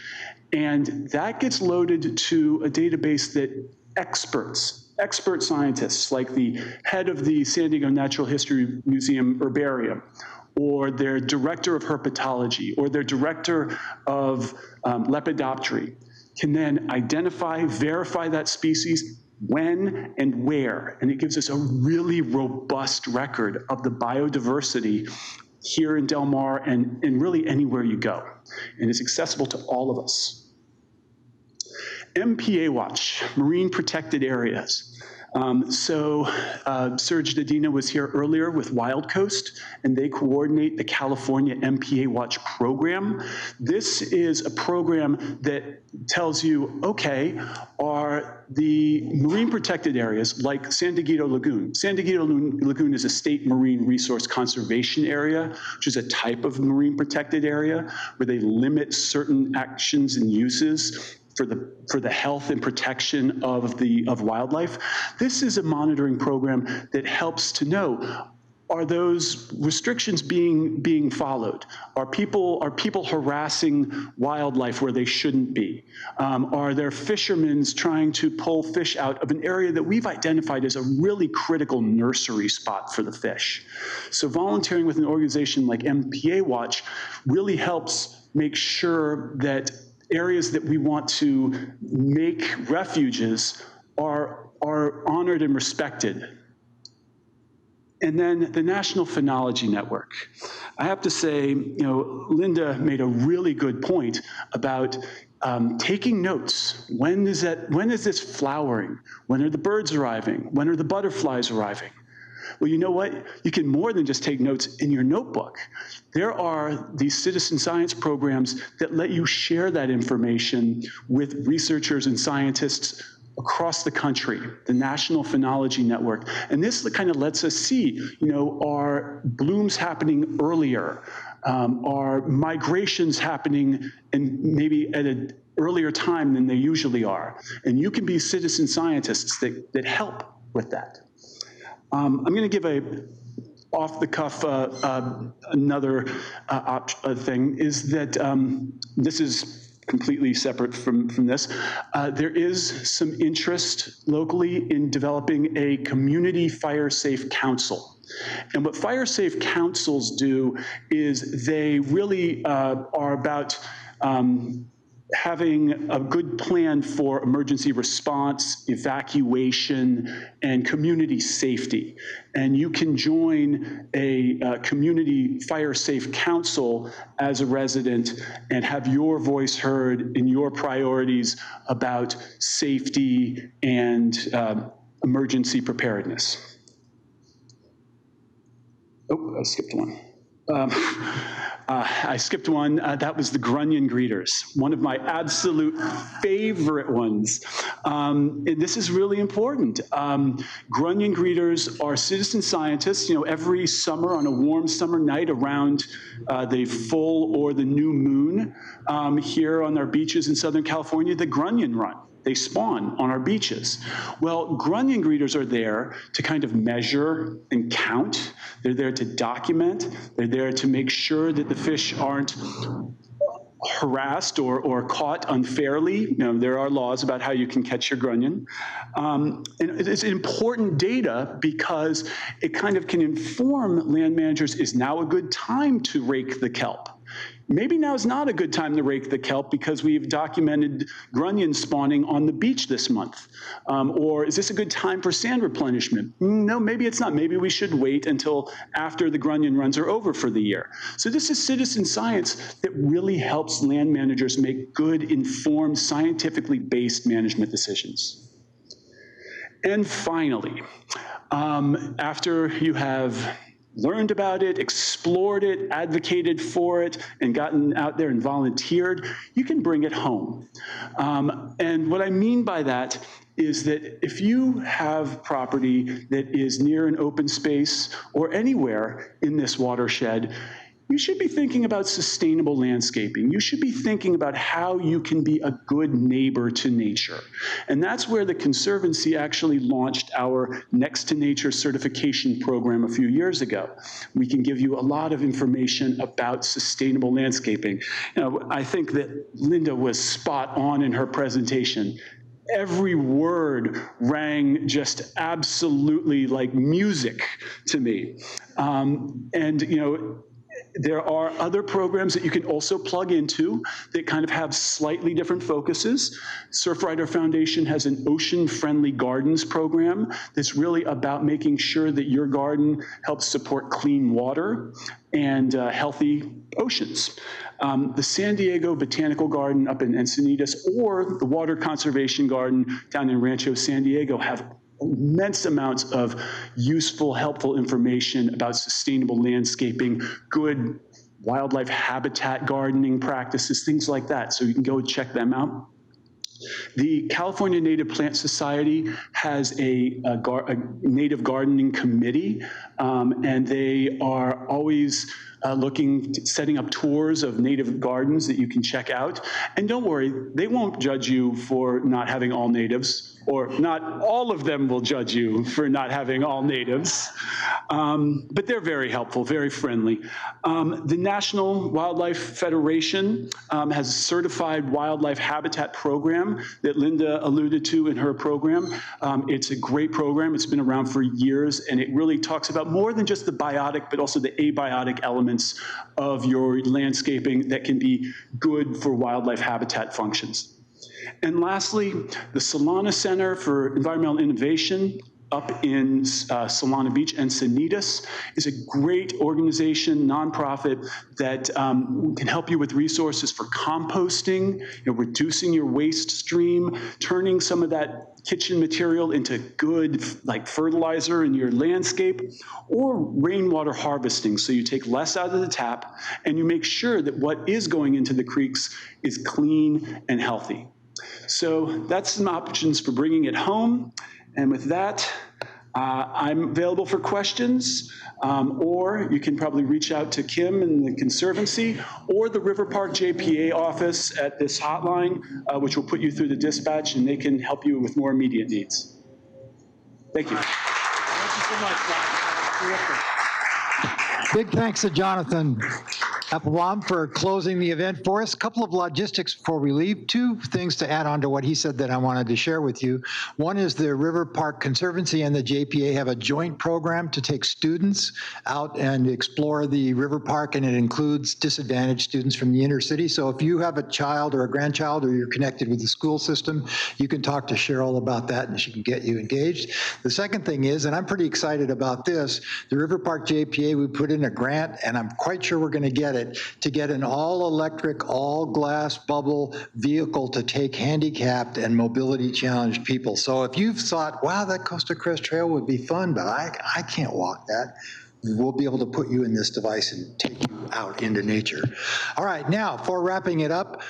and that gets loaded to a database that expert scientists like the head of the San Diego Natural History Museum Herbarium, or their director of herpetology, or their director of lepidoptery, can then identify, verify that species, when and where. And it gives us a really robust record of the biodiversity here in Del Mar and really anywhere you go. And it's accessible to all of us. MPA Watch, Marine Protected Areas. Serge Dedina was here earlier with Wild Coast, and they coordinate the California MPA Watch program. This is a program that tells you, okay, are the marine protected areas like San Diego Lagoon. San Diego Lagoon is a state marine resource conservation area, which is a type of marine protected area where they limit certain actions and uses for the health and protection of wildlife. This is a monitoring program that helps to know, are those restrictions being followed? Are people harassing wildlife where they shouldn't be? Are there fishermen trying to pull fish out of an area that we've identified as a really critical nursery spot for the fish? So volunteering with an organization like MPA Watch really helps make sure that areas that we want to make refuges are honored and respected. And then the National Phenology Network. I have to say, Linda made a really good point about taking notes. When is this flowering? When are the birds arriving? When are the butterflies arriving? Well, you know what? You can more than just take notes in your notebook. There are these citizen science programs that let you share that information with researchers and scientists across the country, the National Phenology Network. And this kind of lets us see, are blooms happening earlier? Are migrations happening and maybe at an earlier time than they usually are? And you can be citizen scientists that help with that. I'm going to give a off-the-cuff another thing is that this is completely separate from this. There is some interest locally in developing a community fire safe council. And what fire safe councils do is they really are about having a good plan for emergency response, evacuation, and community safety. And you can join a community fire safe council as a resident and have your voice heard in your priorities about safety and emergency preparedness. Oh, I skipped one. I skipped one. That was the Grunion Greeters, one of my absolute favorite ones. And this is really important. Grunion Greeters are citizen scientists. Every summer on a warm summer night around the full or the new moon here on our beaches in Southern California, the Grunion Run. They spawn on our beaches. Well, Grunion Greeters are there to kind of measure and count. They're there to document. They're there to make sure that the fish aren't harassed or caught unfairly. There are laws about how you can catch your grunion. And it's important data because it kind of can inform land managers, is now a good time to rake the kelp? Maybe now is not a good time to rake the kelp because we've documented grunion spawning on the beach this month. Or is this a good time for sand replenishment? No, maybe it's not. Maybe we should wait until after the grunion runs are over for the year. So this is citizen science that really helps land managers make good, informed, scientifically based management decisions. And finally, after you have learned about it, explored it, advocated for it, and gotten out there and volunteered, you can bring it home. And what I mean by that is that if you have property that is near an open space or anywhere in this watershed, you should be thinking about sustainable landscaping. You should be thinking about how you can be a good neighbor to nature. And that's where the Conservancy actually launched our Next to Nature certification program a few years ago. We can give you a lot of information about sustainable landscaping. I think that Linda was spot on in her presentation. Every word rang just absolutely like music to me. There are other programs that you can also plug into that kind of have slightly different focuses. Surfrider Foundation has an Ocean-Friendly Gardens program that's really about making sure that your garden helps support clean water and healthy oceans. The San Diego Botanical Garden up in Encinitas or the Water Conservation Garden down in Rancho San Diego have immense amounts of useful, helpful information about sustainable landscaping, good wildlife habitat gardening practices, things like that. So you can go check them out. The California Native Plant Society has a native gardening committee, and they are always setting up tours of native gardens that you can check out. And don't worry, they won't judge you for not having all natives, or not all of them will judge you for not having all natives. But they're very helpful, very friendly. The National Wildlife Federation has a certified wildlife habitat program that Linda alluded to in her program. It's a great program. It's been around for years, and it really talks about more than just the biotic, but also the abiotic elements elements of your landscaping that can be good for wildlife habitat functions. And lastly, the Solana Center for Environmental Innovation up in Solana Beach, Encinitas, is a great organization, nonprofit, that can help you with resources for composting, reducing your waste stream, turning some of that kitchen material into good like fertilizer in your landscape, or rainwater harvesting, so you take less out of the tap and you make sure that what is going into the creeks is clean and healthy. So that's some options for bringing it home. And with that, I'm available for questions, or you can probably reach out to Kim in the Conservancy or the River Park JPA office at this hotline, which will put you through the dispatch, and they can help you with more immediate needs. Thank you. Thank you so much, John. Big thanks to Jonathan Applebaum for closing the event for us. A couple of logistics before we leave. Two things to add on to what he said that I wanted to share with you. One is the River Park Conservancy and the JPA have a joint program to take students out and explore the river park, and it includes disadvantaged students from the inner city. So if you have a child or a grandchild, or you're connected with the school system, you can talk to Cheryl about that and she can get you engaged. The second thing is, and I'm pretty excited about this, the River Park JPA, we put in a grant, and I'm quite sure we're going to get it, to get an all-electric, all-glass bubble vehicle to take handicapped and mobility challenged people. So if you've thought, wow, that Coast to Crest Trail would be fun, but I can't walk that, we'll be able to put you in this device and take you out into nature. All right, now, for wrapping it up,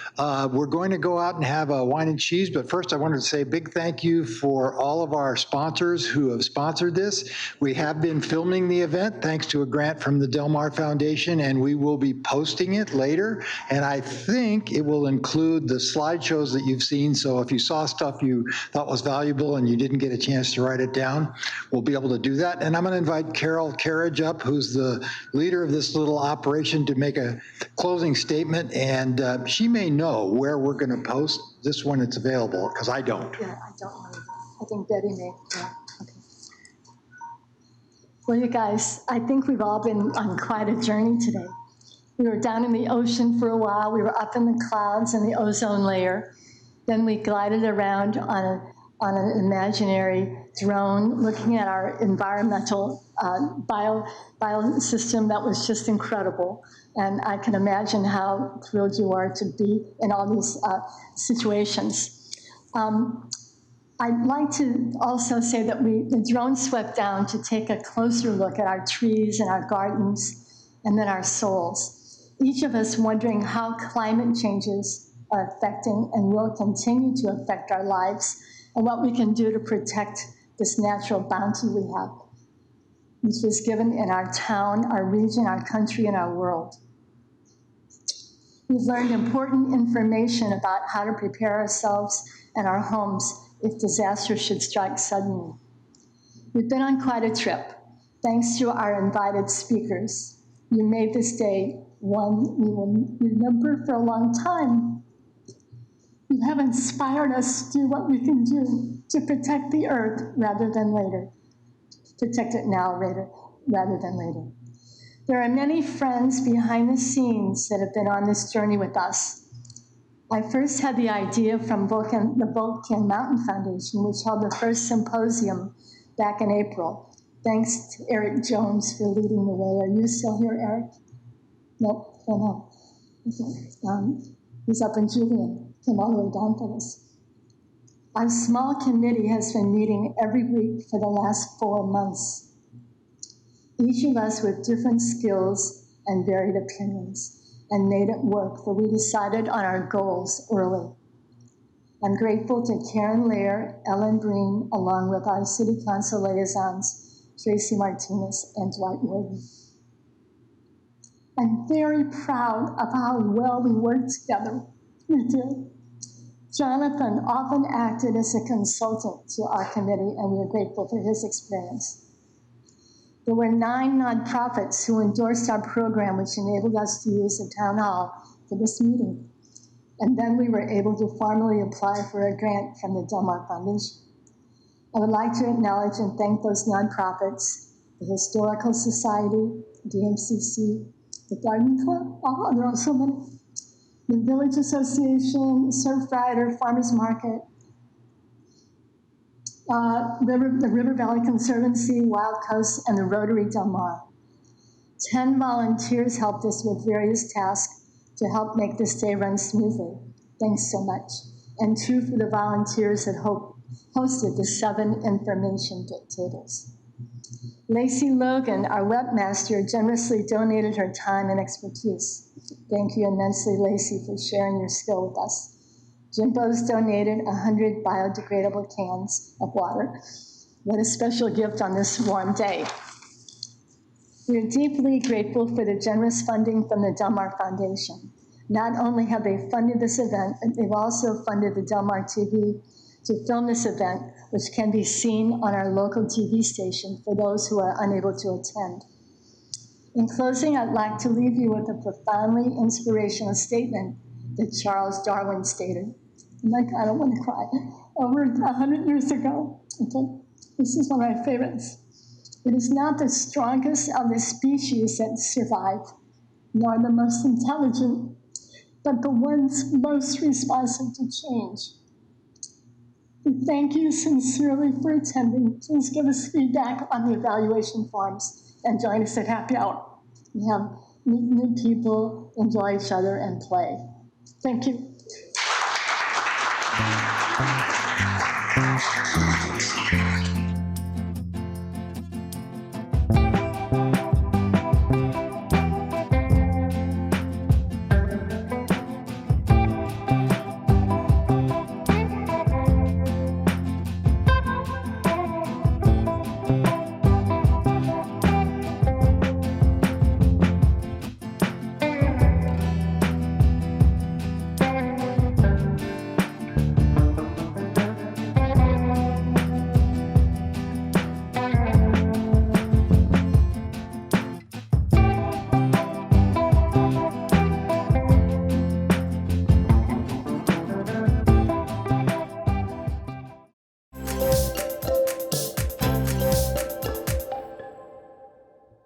we're going to go out and have a wine and cheese, but first I wanted to say a big thank you for all of our sponsors who have sponsored this. We have been filming the event thanks to a grant from the Del Mar Foundation, and we will be posting it later, and I think it will include the slideshows that you've seen, so if you saw stuff you thought was valuable and you didn't get a chance to write it down, we'll be able to do that. And I'm going to invite Carol Carriage up, who's the leader of this little operation, to make a closing statement, and she may know where we're going to post this when it's available, because I don't. Yeah, I don't know. I think Betty may. Yeah, okay. Well, you guys, I think we've all been on quite a journey today. We were down in the ocean for a while. We were up in the clouds in the ozone layer. Then we glided around on an imaginary drone looking at our environmental biosystem that was just incredible. And I can imagine how thrilled you are to be in all these situations. I'd like to also say that the drone swept down to take a closer look at our trees and our gardens and then our souls. Each of us wondering how climate changes are affecting and will continue to affect our lives, and what we can do to protect this natural bounty we have, which was given in our town, our region, our country, and our world. We've learned important information about how to prepare ourselves and our homes if disaster should strike suddenly. We've been on quite a trip, thanks to our invited speakers. You made this day one we will remember for a long time. You have inspired us to do what we can do to protect the earth rather than later. Protect it now rather than later. There are many friends behind the scenes that have been on this journey with us. I first had the idea from the Vulcan Mountain Foundation, which held the first symposium back in April. Thanks to Eric Jones for leading the way. Are you still here, Eric? Nope, no. Okay. He's up in Julian. Came all the way down for this. Our small committee has been meeting every week for the last 4 months. Each of us with different skills and varied opinions, and made it work, for we decided on our goals early. I'm grateful to Karen Lair, Ellen Breen, along with our City Council liaisons, Tracy Martinez and Dwight Warden. I'm very proud of how well we worked together. We did. Jonathan often acted as a consultant to our committee, and we are grateful for his experience. There were 9 nonprofits who endorsed our program, which enabled us to use the town hall for this meeting. And then we were able to formally apply for a grant from the Del Mar Foundation. I would like to acknowledge and thank those nonprofits, the Historical Society, DMCC, the Garden Club, oh, there are so many. The Village Association, Surf Rider, Farmers Market, the River Valley Conservancy, Wild Coast, and the Rotary Del Mar. 10 volunteers helped us with various tasks to help make this day run smoothly. Thanks so much. And 2 for the volunteers that hosted the 7 information tables. Lacey Logan, our webmaster, generously donated her time and expertise. Thank you immensely, Lacey, for sharing your skill with us. Jimbo's donated 100 biodegradable cans of water. What a special gift on this warm day. We're deeply grateful for the generous funding from the Del Mar Foundation. Not only have they funded this event, but they've also funded the Del Mar TV to film this event, which can be seen on our local TV station for those who are unable to attend. In closing, I'd like to leave you with a profoundly inspirational statement that Charles Darwin stated. I don't want to cry. Over 100 years ago, okay? This is one of my favorites. It is not the strongest of the species that survive, nor the most intelligent, but the ones most responsive to change. We thank you sincerely for attending. Please give us feedback on the evaluation forms and join us at happy hour. We have meet new people, enjoy each other, and play. Thank you.